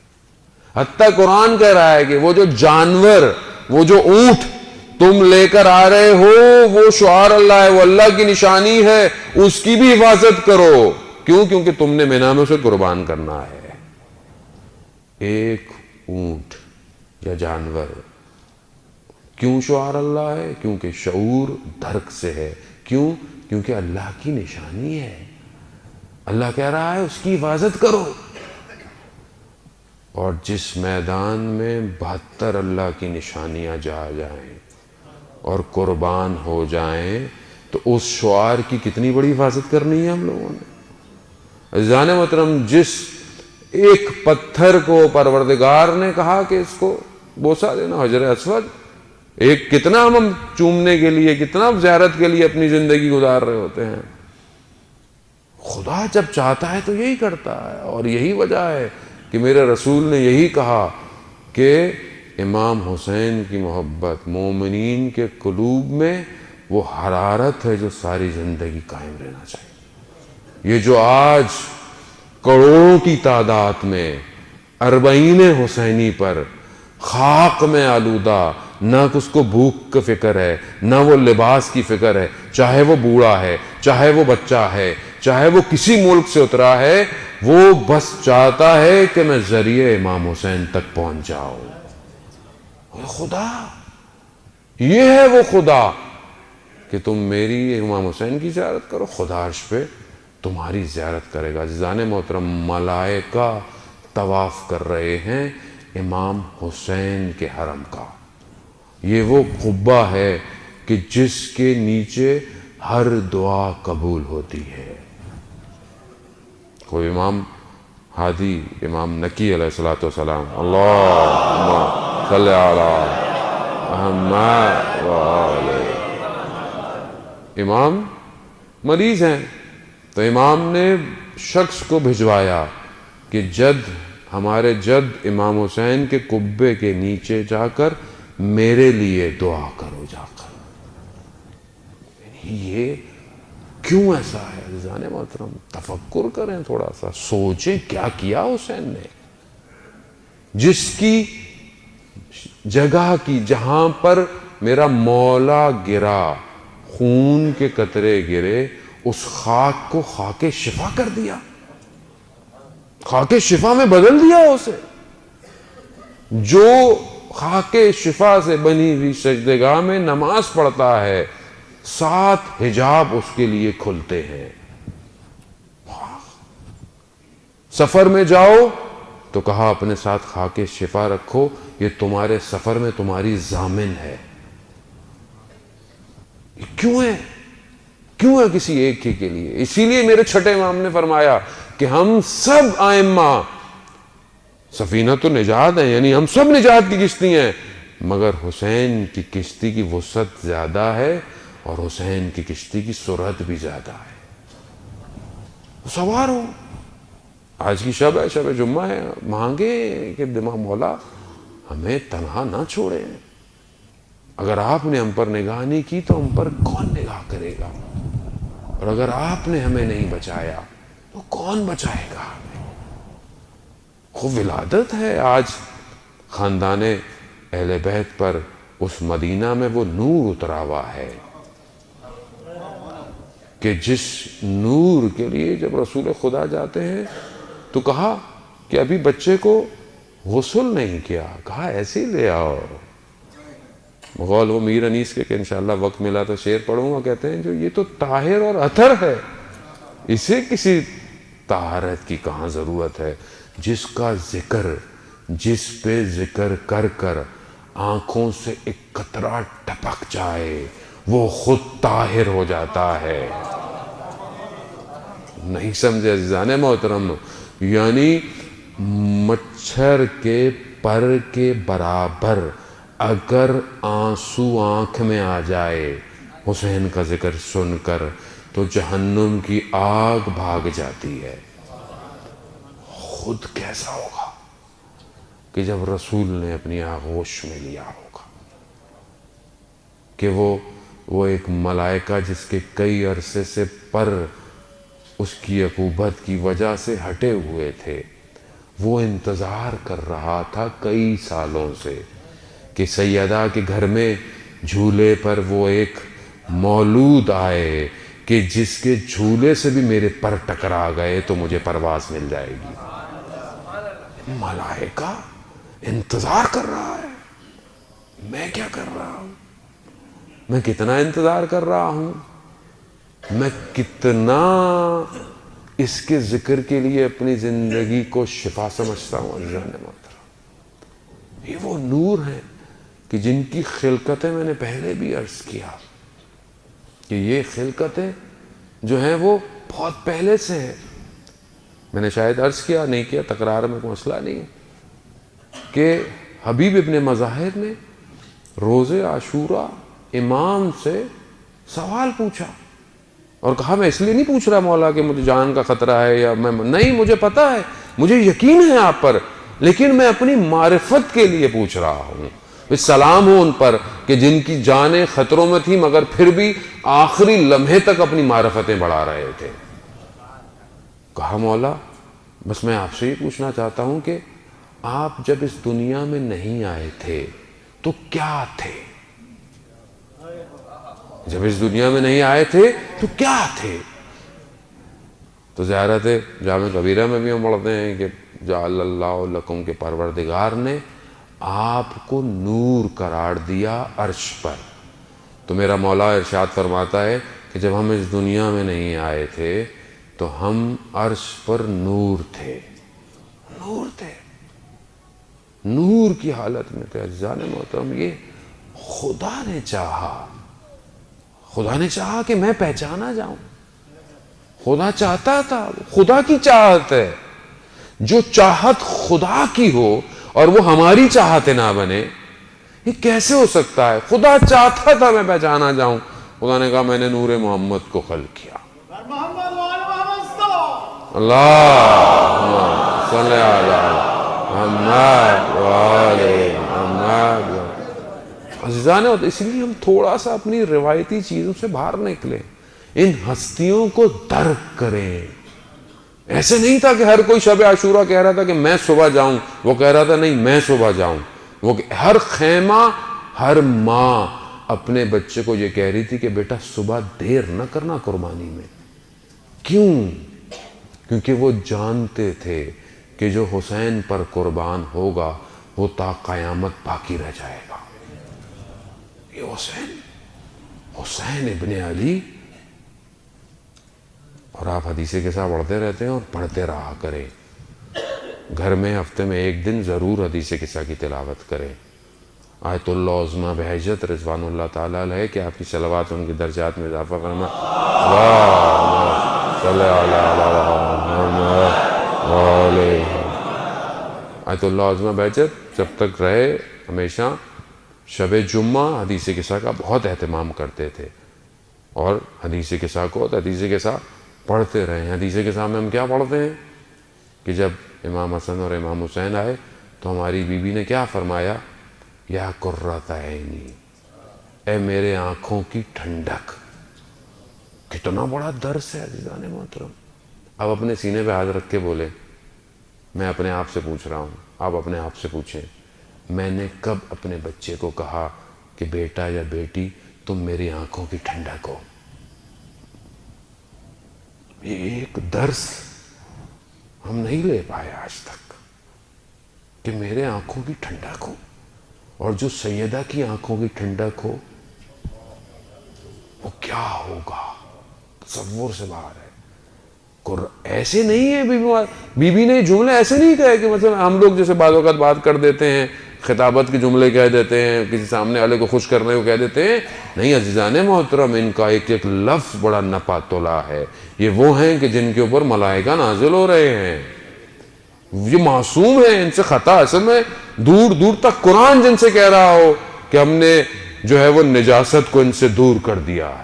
حتیٰ قرآن کہہ رہا ہے کہ وہ جو جانور، وہ جو اونٹ تم لے کر آ رہے ہو، وہ شعار اللہ ہے، وہ اللہ کی نشانی ہے، اس کی بھی حفاظت کرو۔ کیوں؟ کیونکہ تم نے مینا میں اسے قربان کرنا ہے۔ ایک اونٹ یا جانور، کیوں شعار اللہ ہے؟ کیونکہ شعور درک سے ہے۔ کیوں؟ کیونکہ اللہ کی نشانی ہے، اللہ کہہ رہا ہے اس کی حفاظت کرو۔ اور جس میدان میں 72 اللہ کی نشانیاں جا جائیں اور قربان ہو جائیں، تو اس شعار کی کتنی بڑی حفاظت کرنی ہے ہم لوگوں نے۔ عزیزان محترم، جس ایک پتھر کو پروردگار نے کہا کہ اس کو بوسہ دینا، حجر اسود، ایک کتنا ہم چومنے کے لیے، کتنا زیارت کے لیے اپنی زندگی گزار رہے ہوتے ہیں۔ خدا جب چاہتا ہے تو یہی کرتا ہے، اور یہی وجہ ہے کہ میرے رسول نے یہی کہا کہ امام حسین کی محبت مومنین کے قلوب میں وہ حرارت ہے جو ساری زندگی قائم رہنا چاہیے۔ یہ جو آج کروڑوں کی تعداد میں اربعین حسینی پر خاک میں آلودہ، نہ اس کو بھوک کی فکر ہے، نہ وہ لباس کی فکر ہے، چاہے وہ بوڑھا ہے، چاہے وہ بچہ ہے، چاہے وہ کسی ملک سے اترا ہے، وہ بس چاہتا ہے کہ میں ذریعے امام حسین تک پہنچ جاؤں۔ خدا، یہ ہے وہ خدا کہ تم میری امام حسین کی زیارت کرو، خدا عرش پہ تمہاری زیارت کرے گا۔ عزیزان محترم، ملائکہ طواف کر رہے ہیں امام حسین کے حرم کا۔ یہ وہ قبہ ہے کہ جس کے نیچے ہر دعا قبول ہوتی ہے۔ کوئی امام ہادی، امام نقی علیہ السلام، اللہم صلی علی محمد وآلہ، امام مریض ہیں تو امام نے شخص کو بھجوایا کہ ہمارے جد امام حسین کے قبے کے نیچے جا کر میرے لیے دعا کرو جا کر۔ یہ کیوں ایسا ہے عزیزان محترم؟ تفکر کریں، تھوڑا سا سوچیں کیا کیا حسین نے، جس کی جگہ کی، جہاں پر میرا مولا گرا، خون کے قطرے گرے، اس خاک کو خاک شفا کر دیا، خاک شفا میں بدل دیا اسے۔ جو خاک شفا سے بنی ہوئی سجدگاہ میں نماز پڑھتا ہے، 7 حجاب اس کے لیے کھلتے ہیں۔ سفر میں جاؤ تو کہا اپنے ساتھ خاک شفا رکھو، یہ تمہارے سفر میں تمہاری ضامن ہے۔ کیوں ہے؟ کیوں ہے کسی ایک ہی کے لیے؟ اسی لیے میرے چھٹے امام نے فرمایا کہ ہم سب ائمہ سفینہ تو نجات ہیں، یعنی ہم سب نجات کی کشتی ہیں، مگر حسین کی کشتی کی وسعت زیادہ ہے اور حسین کی کشتی کی سرعت بھی زیادہ ہے۔ سوار ہو، آج کی شب ہے، شب جمعہ ہے، مانگے کہ دماغ مولا ہمیں تنہا نہ چھوڑے۔ اگر آپ نے ہم پر نگاہ نہیں کی تو ہم پر کون نگاہ کرے گا؟ اور اگر آپ نے ہمیں نہیں بچایا تو کون بچائے گا ہمیں؟ خوب ولادت ہے آج خاندان اہل بیت پر، اس مدینہ میں وہ نور اترا ہوا ہے کہ جس نور کے لیے جب رسول خدا جاتے ہیں تو کہا کہ ابھی بچے کو غسل نہیں کیا، کہا ایسے ہی لے آؤ۔ مغول وہ میر انیس کے کہ انشاءاللہ وقت ملا تو شعر پڑھوں گا، کہتے ہیں جو یہ تو طاہر اور اطہر ہے، اسے کسی طہارت کی کہاں ضرورت ہے؟ جس کا ذکر، جس پہ ذکر کر کر آنکھوں سے ایک قطرہ ٹپک جائے، وہ خود طاہر ہو جاتا ہے۔ نہیں سمجھے عزیزان محترم؟ یعنی مچھر کے پر کے برابر اگر آنسو آنکھ میں آ جائے حسین کا ذکر سن کر، تو جہنم کی آگ بھاگ جاتی ہے۔ خود کیسا ہوگا کہ جب رسول نے اپنی آغوش میں لیا ہوگا، کہ وہ ایک ملائکہ جس کے کئی عرصے سے پر اس کی عقوبت کی وجہ سے ہٹے ہوئے تھے، وہ انتظار کر رہا تھا کئی سالوں سے کہ سیدہ کے گھر میں جھولے پر وہ ایک مولود آئے کہ جس کے جھولے سے بھی میرے پر ٹکرا گئے تو مجھے پرواز مل جائے گی۔ ملائکہ انتظار کر رہا ہے، میں کیا کر رہا ہوں؟ میں کتنا انتظار کر رہا ہوں، میں کتنا اس کے ذکر کے لیے اپنی زندگی کو شفا سمجھتا ہوں۔ عزیزان محترم، یہ وہ نور ہیں کہ جن کی خلقتیں میں نے پہلے بھی عرض کیا کہ یہ خلقتیں جو ہیں وہ بہت پہلے سے ہیں۔ میں نے شاید عرض کیا، نہیں کیا، تکرار میں کوئی مسئلہ نہیں ہے، کہ حبیب ابن مظاہر نے روز عاشورہ امام سے سوال پوچھا اور کہا میں اس لیے نہیں پوچھ رہا مولا کہ مجھے جان کا خطرہ ہے یا نہیں، مجھے پتا ہے، مجھے یقین ہے آپ پر، لیکن میں اپنی معرفت کے لیے پوچھ رہا ہوں۔ سلام ہو ان پر کہ جن کی جانیں خطروں میں تھیں مگر پھر بھی آخری لمحے تک اپنی معرفتیں بڑھا رہے تھے۔ کہا مولا بس میں آپ سے یہ پوچھنا چاہتا ہوں کہ آپ جب اس دنیا میں نہیں آئے تھے تو کیا تھے؟ جب اس دنیا میں نہیں آئے تھے تو کیا تھے؟ تو زیارت جامع کبیرہ میں بھی ہم پڑھتے ہیں کہ جعل اللہ لکم کے پروردگار نے آپ کو نور قرار دیا عرش پر۔ تو میرا مولا ارشاد فرماتا ہے کہ جب ہم اس دنیا میں نہیں آئے تھے تو ہم عرش پر نور تھے، نور تھے، نور کی حالت میں تھے۔ عزیزان محترم، یہ خدا نے چاہا، خدا نے چاہا کہ میں پہچانا جاؤں۔ خدا چاہتا تھا، خدا کی چاہت ہے، جو چاہت خدا کی ہو اور وہ ہماری چاہت نہ بنے، یہ کیسے ہو سکتا ہے؟ خدا چاہتا تھا میں پہچانا جاؤں، خدا نے کہا میں نے نور محمد کو خلق کیا۔ اللہم صلی علی محمد وآلہ محمد۔ عزیزان، اس لیے ہم تھوڑا سا اپنی روایتی چیزوں سے باہر نکلیں، ان ہستیوں کو درک کریں۔ ایسے نہیں تھا کہ ہر کوئی شب عاشورہ کہہ رہا تھا کہ میں صبح جاؤں، وہ کہہ رہا تھا نہیں میں صبح جاؤں۔ وہ ہر خیمہ، ہر ماں اپنے بچے کو یہ کہہ رہی تھی کہ بیٹا صبح دیر نہ کرنا قربانی میں۔ کیوں؟ کیونکہ وہ جانتے تھے کہ جو حسین پر قربان ہوگا وہ تا قیامت باقی رہ جائے گا۔ یہ حسین ابن علی، اور آپ حدیثیں کے ساتھ پڑھتے رہتے ہیں اور پڑھتے رہا کریں۔ گھر میں ہفتے میں ایک دن ضرور حدیث قصہ کی تلاوت کریں۔ آیت اللہ عظمیٰ بہجت رضوان اللہ تعالیٰ علیہ کہ آپ کی صلوات ان کے درجات میں اضافہ فرما۔ اللہم صلی علی محمد وآلہ۔ آیت اللہ عظمیٰ بہجت جب تک رہے ہمیشہ شب جمعہ حدیث قصہ کا بہت اہتمام کرتے تھے، اور حدیث قصہ کو حدیث قصہ پڑھتے رہے ہیں۔ حدیث قصہ میں ہم کیا پڑھتے ہیں کہ جب امام حسن اور امام حسین آئے تو ہماری بیوی نے کیا فرمایا؟ یا قرۃ عینی، اے میرے آنکھوں کی ٹھنڈک۔ کتنا بڑا درس ہے عزیزان محترم۔ اب اپنے سینے پہ ہاتھ رکھ کے بولے، میں اپنے آپ سے پوچھ رہا ہوں، آپ اپنے آپ سے پوچھیں، میں نے کب اپنے بچے کو کہا کہ بیٹا یا بیٹی تم میری آنکھوں کی ٹھنڈک ہو؟ یہ ایک درس ہم نہیں لے پائے آج تک کہ میرے آنکھوں کی ٹھنڈک ہو، اور جو سیدہ کی آنکھوں کی ٹھنڈک ہو وہ کیا ہوگا، تصور سے باہر ہے۔ ایسے نہیں ہے بی بی نے جملے ایسے نہیں کہے کہ مثلا ہم لوگ جیسے بعض اوقات بات کر دیتے ہیں، خطابت کے جملے کہہ دیتے ہیں، کسی سامنے والے کو خوش کرنے کو کہہ دیتے ہیں۔ نہیں عزیزان محترم، ان کا ایک ایک لفظ بڑا نپا تلا ہے۔ یہ وہ ہیں کہ جن کے اوپر ملائکہ نازل ہو رہے ہیں، یہ معصوم ہیں، ان سے خطا اصل میں دور دور تک قرآن جن سے کہہ رہا ہو کہ ہم نے جو ہے وہ نجاست کو ان سے دور کر دیا ہے،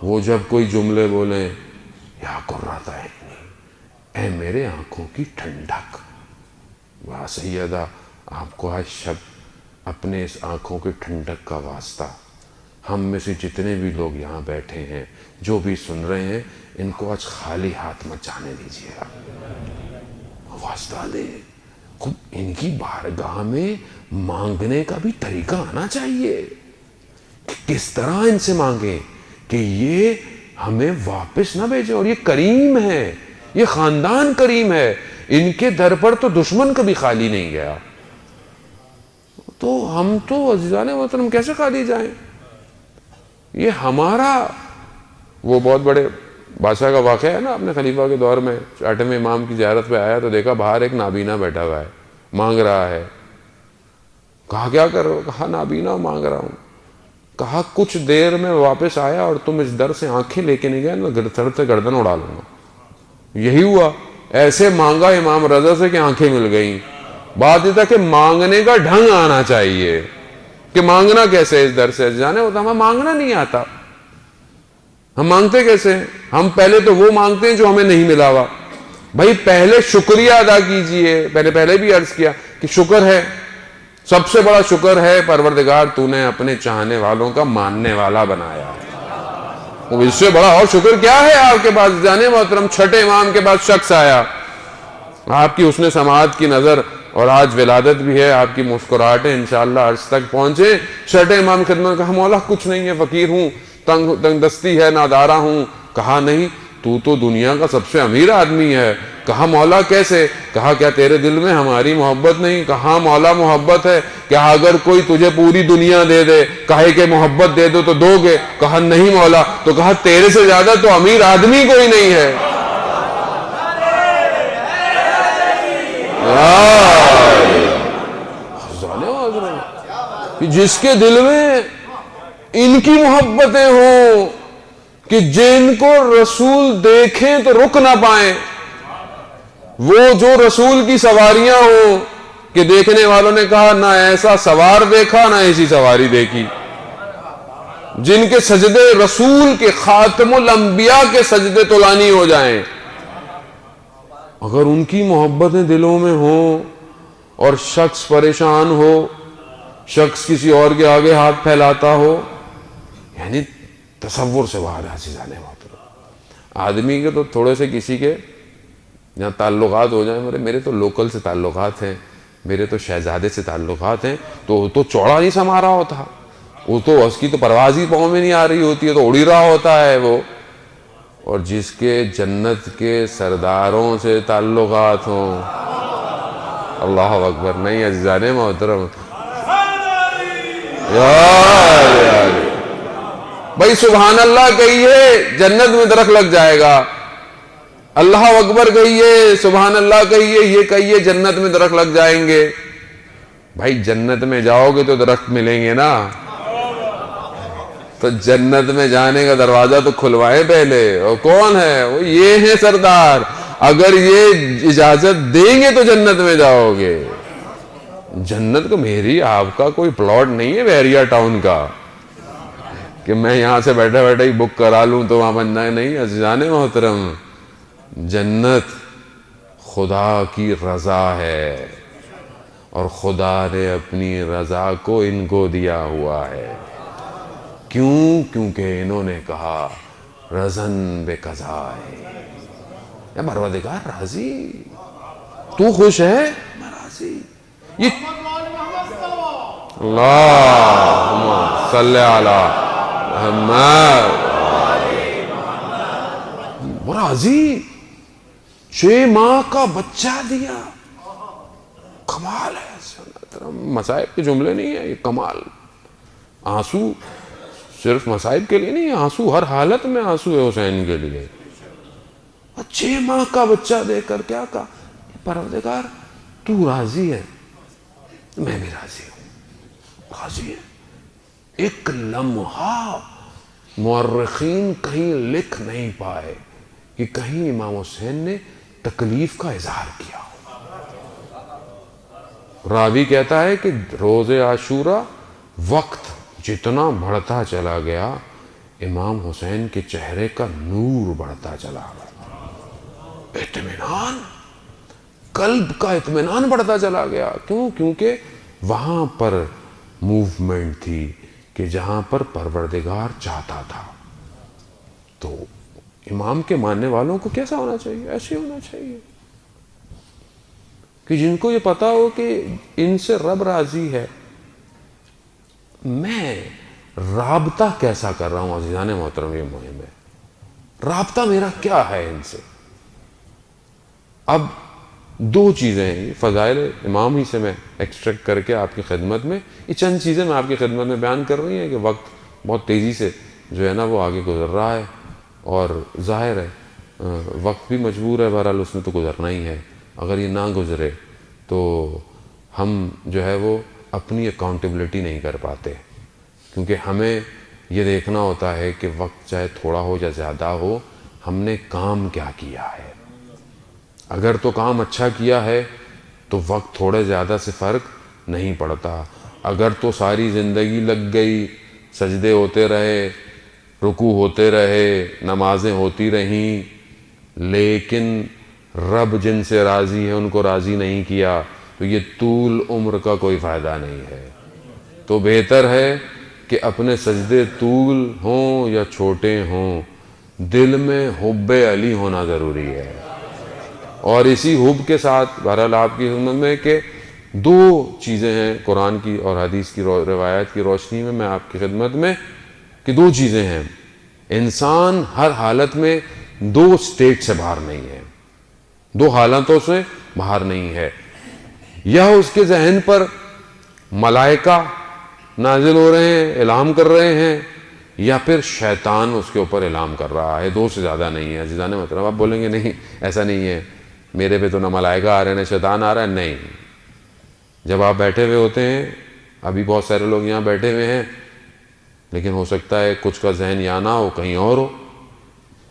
وہ جب کوئی جملے بولیں، یا قرۃ عینی، اے میرے آنکھوں کی ٹھنڈک، واہ سیدہ، آپ کو آج شب اپنے اس آنکھوں کی ٹھنڈک کا واسطہ، ہم میں سے جتنے بھی لوگ یہاں بیٹھے ہیں، جو بھی سن رہے ہیں، ان کو آج خالی ہاتھ مت جانے دیجیے گا، واسطہ دیں۔ خود ان کی بارگاہ میں مانگنے کا بھی طریقہ آنا چاہیے، کس طرح ان سے مانگیں کہ یہ ہمیں واپس نہ بھیجیں۔ اور یہ کریم ہے، یہ خاندان کریم ہے، ان کے در پر تو دشمن کبھی خالی نہیں گیا، تو ہم تو عزیزان محترم کیسے خالی جائیں؟ یہ ہمارا، وہ بہت بڑے بادشاہ کا واقعہ ہے نا اپنے خلیفہ کے دور میں، 8ویں امام کی زیارت پہ آیا تو دیکھا باہر ایک نابینا بیٹھا ہوا ہے، مانگ رہا ہے۔ کہا کیا کر رہے ہو؟ کہا نابینا مانگ رہا ہوں۔ کہا کچھ دیر میں واپس آیا اور تم اس در سے آنکھیں لے کے نہیں گئے نا، سر سے گردن اڑا لوں گا۔ یہی ہوا، ایسے مانگا امام رضا سے کہ آنکھیں مل گئیں۔ بات یہ تھا کہ مانگنے کا ڈھنگ آنا چاہیے کہ مانگنا کیسے اس در سے، جانے ہوتا ہمیں مانگنا نہیں آتا، ہم مانگتے کیسے ہیں؟ ہم پہلے تو وہ مانگتے ہیں جو ہمیں نہیں ملا ہوا۔ بھائی پہلے شکریہ ادا کیجئے، پہلے بھی عرض کیا کہ شکر ہے، سب سے بڑا شکر ہے پروردگار تو نے اپنے چاہنے والوں کا ماننے والا بنایا۔ اس سے بڑا اور شکر کیا ہے آپ کے پاس؟ جانے محترم 6 امام کے پاس شخص آیا، آپ کی حسن سماعت کی نظر، اور آج ولادت بھی ہے، آپ کی مسکراہٹیں انشاءاللہ عرش تک پہنچے۔ 6 امام خدمت کہا مولا کچھ نہیں ہے، فقیر ہوں، تنگ دستی ہے، نادارہ ہوں۔ کہا نہیں، تو دنیا کا سب سے امیر آدمی ہے۔ کہا مولا کیسے؟ کہا کیا تیرے دل میں ہماری محبت نہیں؟ کہا مولا محبت ہے، کیا اگر کوئی تجھے پوری دنیا دے دے، کہے کہ محبت دے دو تو دو گے؟ کہا نہیں مولا۔ تو کہا تیرے سے زیادہ تو امیر آدمی کوئی نہیں ہے۔ جس کے دل میں ان کی محبتیں ہوں کہ جن کو رسول دیکھیں تو رک نہ پائیں، وہ جو رسول کی سواریاں ہوں کہ دیکھنے والوں نے کہا نہ ایسا سوار دیکھا نہ ایسی سواری دیکھی، جن کے سجدے رسول کے خاتم الانبیاء کے سجدے طولانی ہو جائیں، اگر ان کی محبتیں دلوں میں ہوں اور شخص پریشان ہو، شخص کسی اور کے آگے ہاتھ پھیلاتا ہو، یعنی تصور سے باہر عزیزان محترم۔ آدمی کے تو تھوڑے سے کسی کے جہاں تعلقات ہو جائیں، میرے تو لوکل سے تعلقات ہیں، میرے تو شہزادے سے تعلقات ہیں، تو چوڑا نہیں سما رہا ہوتا، وہ تو اس کی تو پرواز ہی پاؤں میں نہیں آ رہی ہوتی ہے، تو اڑی رہا ہوتا ہے وہ۔ اور جس کے جنت کے سرداروں سے تعلقات ہوں، اللہ اکبر، نہیں عزیزان محترم، بھائی سبحان اللہ کہیے جنت میں درخت لگ جائے گا، اللہ اکبر کہیے، سبحان اللہ کہیے، یہ کہیے جنت میں درخت لگ جائیں گے۔ بھائی جنت میں جاؤ گے تو درخت ملیں گے نا، تو جنت میں جانے کا دروازہ تو کھلوائے پہلے، اور کون ہے وہ؟ یہ ہیں سردار، اگر یہ اجازت دیں گے تو جنت میں جاؤ گے۔ جنت کو میری آپ کا کوئی پلاٹ نہیں ہے بحریہ ٹاؤن کا کہ میں یہاں سے بیٹھے بیٹھے ہی بک کرا لوں تو وہاں بننا نہیں۔ عزیزان محترم، جنت خدا کی رضا ہے، اور خدا نے اپنی رضا کو ان کو دیا ہوا ہے۔ کیوں؟ کیونکہ انہوں نے کہا رضن بے قضائے، یا پروردگار راضی، تو خوش ہے میں راضی۔ یہ اللہم صلی علی محمد، وہ راضی، 6 ماہ کا بچہ دیا، کمال ہے۔ مصائب کے جملے نہیں ہیں یہ، کمال۔ آنسو صرف مصائب کے لیے نہیں، آنسو ہر حالت میں آنسو ہے حسین کے لیے۔ 6 ماہ کا بچہ دے کر کیا کہا؟ پروردگار تو راضی ہے، میں بھی راضی ہوں، راضی ہے۔ ایک لمحہ مورخین کہیں لکھ نہیں پائے کہ کہیں امام حسین نے تکلیف کا اظہار کیا ہو۔ راوی کہتا ہے کہ روز عاشورہ وقت جتنا بڑھتا چلا گیا، امام حسین کے چہرے کا نور بڑھتا چلا گیا، اطمینان، قلب کا اطمینان بڑھتا چلا گیا. کیوں؟ کیونکہ وہاں پر موومنٹ تھی کہ جہاں پر پروردگار چاہتا تھا. تو امام کے ماننے والوں کو کیسا ہونا چاہیے؟ ایسے ہونا چاہیے کہ جن کو یہ پتا ہو کہ ان سے رب راضی ہے. میں رابطہ کیسا کر رہا ہوں عزیزان محترم، یہ مہم ہے. رابطہ میرا کیا ہے ان سے؟ اب دو چیزیں ہیں، فضائل امام ہی سے میں ایکسٹریکٹ کر کے آپ کی خدمت میں، یہ چند چیزیں میں آپ کی خدمت میں بیان کر رہی ہیں کہ وقت بہت تیزی سے جو ہے نا وہ آگے گزر رہا ہے، اور ظاہر ہے وقت بھی مجبور ہے، بہرحال اس میں تو گزرنا ہی ہے. اگر یہ نہ گزرے تو ہم جو ہے وہ اپنی اکاؤنٹیبلٹی نہیں کر پاتے، کیونکہ ہمیں یہ دیکھنا ہوتا ہے کہ وقت چاہے تھوڑا ہو یا زیادہ ہو، ہم نے کام کیا کیا ہے. اگر تو کام اچھا کیا ہے تو وقت تھوڑے زیادہ سے فرق نہیں پڑتا. اگر تو ساری زندگی لگ گئی، سجدے ہوتے رہے، رکوع ہوتے رہے، نمازیں ہوتی رہیں، لیکن رب جن سے راضی ہے ان کو راضی نہیں کیا، تو یہ طول عمر کا کوئی فائدہ نہیں ہے. تو بہتر ہے کہ اپنے سجدے طول ہوں یا چھوٹے ہوں، دل میں حب علی ہونا ضروری ہے. اور اسی حب کے ساتھ بہرحال آپ کی خدمت میں کہ دو چیزیں ہیں قرآن کی اور حدیث کی روایات کی روشنی میں آپ کی خدمت میں، کہ دو چیزیں ہیں. انسان ہر حالت میں دو سٹیٹ سے باہر نہیں ہے، دو حالتوں سے باہر نہیں ہے. یا اس کے ذہن پر ملائکہ نازل ہو رہے ہیں، الہام کر رہے ہیں، یا پھر شیطان اس کے اوپر الہام کر رہا ہے. دو سے زیادہ نہیں ہے عزیزان محترم. آپ بولیں گے نہیں ایسا نہیں ہے، میرے پہ تو نہ ملائکہ آ رہے ہیں نہ شیطان آ رہا ہے. نہیں، جب آپ بیٹھے ہوئے ہوتے ہیں، ابھی بہت سارے لوگ یہاں بیٹھے ہوئے ہیں، لیکن ہو سکتا ہے کچھ کا ذہن یہاں نہ ہو، کہیں اور ہو.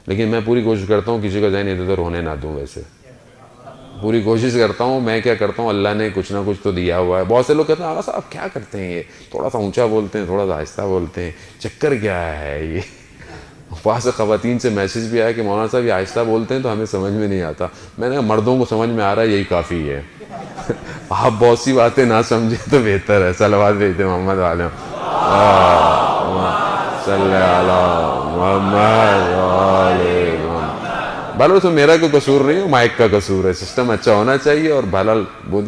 لیکن میں پوری کوشش کرتا ہوں کسی کا ذہن ادھر ادھر ہونے نہ دوں. ویسے پوری کوشش کرتا ہوں. میں کیا کرتا ہوں، اللہ نے کچھ نہ کچھ تو دیا ہوا ہے. بہت سے لوگ کہتے ہیں آغا صاحب کیا کرتے ہیں، یہ تھوڑا سا اونچا بولتے ہیں، تھوڑا سا آہستہ بولتے ہیں، چکر کیا ہے یہ؟ وہاں سے خواتین سے میسج بھی آیا کہ مولانا صاحب یہ آہستہ بولتے ہیں تو ہمیں سمجھ میں نہیں آتا. میں نے کہا مردوں کو سمجھ میں آ رہا ہے، یہی کافی ہے. آپ بہت سی باتیں نہ سمجھیں تو بہتر ہے. صلوات بھیجتے محمد علیہ صلی اللہ محمد علیہ. بہرحال اس میں میرا کوئی قصور نہیں ہے، مائک کا قصور ہے. سسٹم اچھا ہونا چاہیے اور بہرحال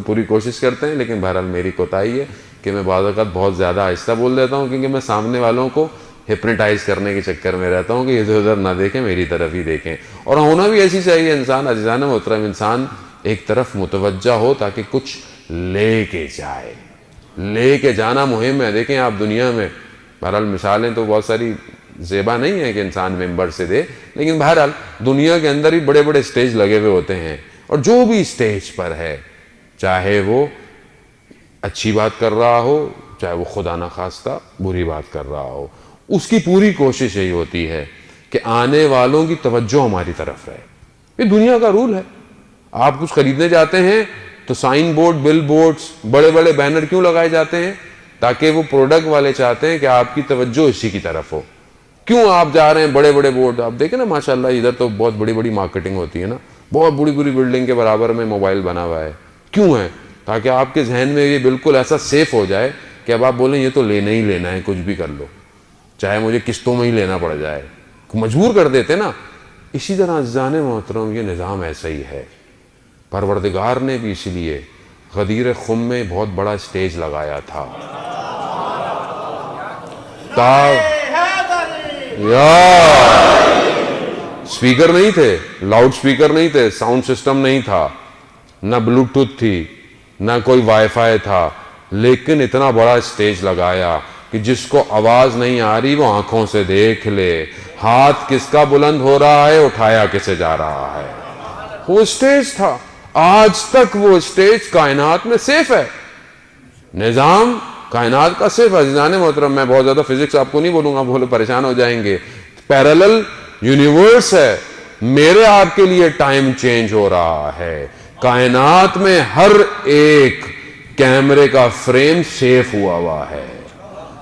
پوری کوشش کرتے ہیں، لیکن بہرحال میری کوتاہی ہے کہ میں بعض اوقات بہت زیادہ آہستہ بول دیتا ہوں، کیونکہ میں سامنے والوں کو ہپنوٹائز کرنے کے چکر میں رہتا ہوں کہ ادھر ادھر نہ دیکھیں، میری طرف ہی دیکھیں. اور ہونا بھی ایسی چاہیے انسان، عزیزان محترم، انسان ایک طرف متوجہ ہو تاکہ کچھ لے کے جائے. لے کے جانا مہم ہے. دیکھیں آپ دنیا میں بہرحال مثالیں تو بہت ساری زیبا نہیں ہے کہ انسان ممبر سے دے، لیکن بہرحال دنیا کے اندر ہی بڑے بڑے سٹیج لگے ہوئے ہوتے ہیں، اور جو بھی سٹیج پر ہے، چاہے وہ اچھی بات کر رہا ہو، چاہے وہ خدا نخواستہ بری بات کر رہا ہو، اس کی پوری کوشش یہی ہوتی ہے کہ آنے والوں کی توجہ ہماری طرف رہے. یہ دنیا کا رول ہے. آپ کچھ خریدنے جاتے ہیں تو سائن بورڈ، بل بورڈز، بڑے بڑے بینر کیوں لگائے جاتے ہیں؟ تاکہ وہ پروڈکٹ والے چاہتے ہیں کہ آپ کی توجہ اسی کی طرف ہو. کیوں آپ جا رہے ہیں بڑے بڑے بورڈ؟ آپ دیکھیں نا ماشاءاللہ ادھر تو بہت بڑی بڑی مارکیٹنگ ہوتی ہے نا، بہت بڑی بڑی بلڈنگ کے برابر میں موبائل بنا ہوا ہے. کیوں ہے؟ تاکہ آپ کے ذہن میں یہ بالکل ایسا سیف ہو جائے کہ اب آپ بولیں یہ تو لینا ہی لینا ہے، کچھ بھی کر لو، چاہے مجھے قسطوں میں ہی لینا پڑ جائے. مجبور کر دیتے نا. اسی طرح عزیزان محترم یہ نظام ایسا ہی ہے. پروردگار نے بھی اسی لیے غدیر خم میں بہت بڑا سٹیج لگایا تھا. سپیکر نہیں تھے، لاؤڈ سپیکر نہیں تھے، ساؤنڈ سسٹم نہیں تھا، نہ بلوٹوتھ تھی، نہ کوئی وائی فائی تھا، لیکن اتنا بڑا سٹیج لگایا کہ جس کو آواز نہیں آ رہی وہ آنکھوں سے دیکھ لے، ہاتھ کس کا بلند ہو رہا ہے، اٹھایا کسے جا رہا ہے. وہ سٹیج تھا. آج تک وہ سٹیج کائنات میں سیف ہے. نظام کائنات کا صرف عزیزان محترم، میں بہت زیادہ فزکس آپ کو نہیں بولوں گا، بولے پریشان ہو جائیں گے. پیرالل یونیورس ہے. میرے آپ کے لیے ٹائم چینج ہو رہا ہے. کائنات میں ہر ایک کیمرے کا فریم سیف ہوا ہے.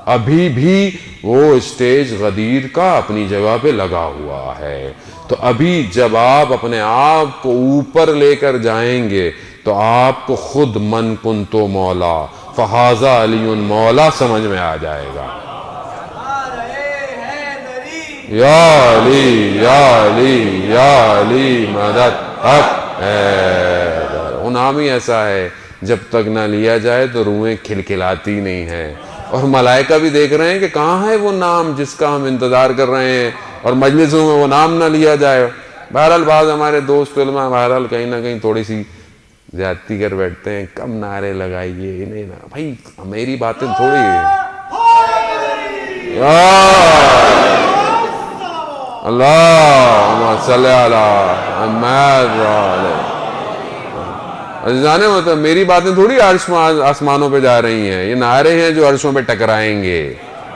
ابھی بھی وہ اسٹیج غدیر کا اپنی جگہ پہ لگا ہوا ہے. تو ابھی جب آپ اپنے آپ کو اوپر لے کر جائیں گے تو آپ کو خود من کنتو مولا فہذا علی مولا سمجھ میں آ جائے گا. یا علی یا علی یا علی مدد حق ہے. وہ نام ہی ایسا ہے جب تک نہ لیا جائے تو روحیں کھلکھلاتی نہیں ہیں. اور ملائکہ بھی دیکھ رہے ہیں کہ کہاں ہے وہ نام جس کا ہم انتظار کر رہے ہیں، اور مجلسوں میں وہ نام نہ لیا جائے. بہرحال بعض ہمارے دوست علماء بہرحال کہیں نہ کہیں تھوڑی سی زیادتی کر بیٹھتے ہیں، کم نعرے لگائیے. نہیں بھائی میری باتیں تھوڑی اللہم صلی علی محمد عزیزان مطلب میری باتیں تھوڑی عرش آسمانوں پہ جا رہی ہیں، یہ نعرے ہیں جو عرشوں پہ ٹکرائیں گے.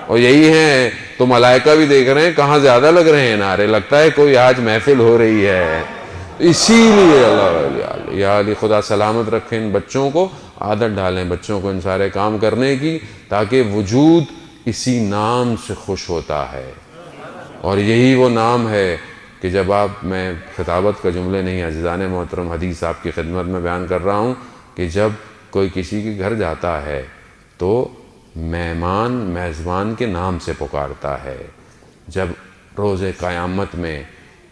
اور یہی ہیں تو ملائکہ بھی دیکھ رہے ہیں کہاں زیادہ لگ رہے ہیں نعرے، لگتا ہے کوئی آج محفل ہو رہی ہے. اسی لیے اللہ یا علی خدا سلامت رکھیں ان بچوں کو، عادت ڈالیں بچوں کو ان سارے کام کرنے کی، تاکہ وجود اسی نام سے خوش ہوتا ہے. اور یہی وہ نام ہے کہ جب آپ، میں خطابت کا جملے نہیں عزیزان محترم حدیث آپ کی خدمت میں بیان کر رہا ہوں کہ جب کوئی کسی کے گھر جاتا ہے تو مہمان میزبان کے نام سے پکارتا ہے. جب روز قیامت میں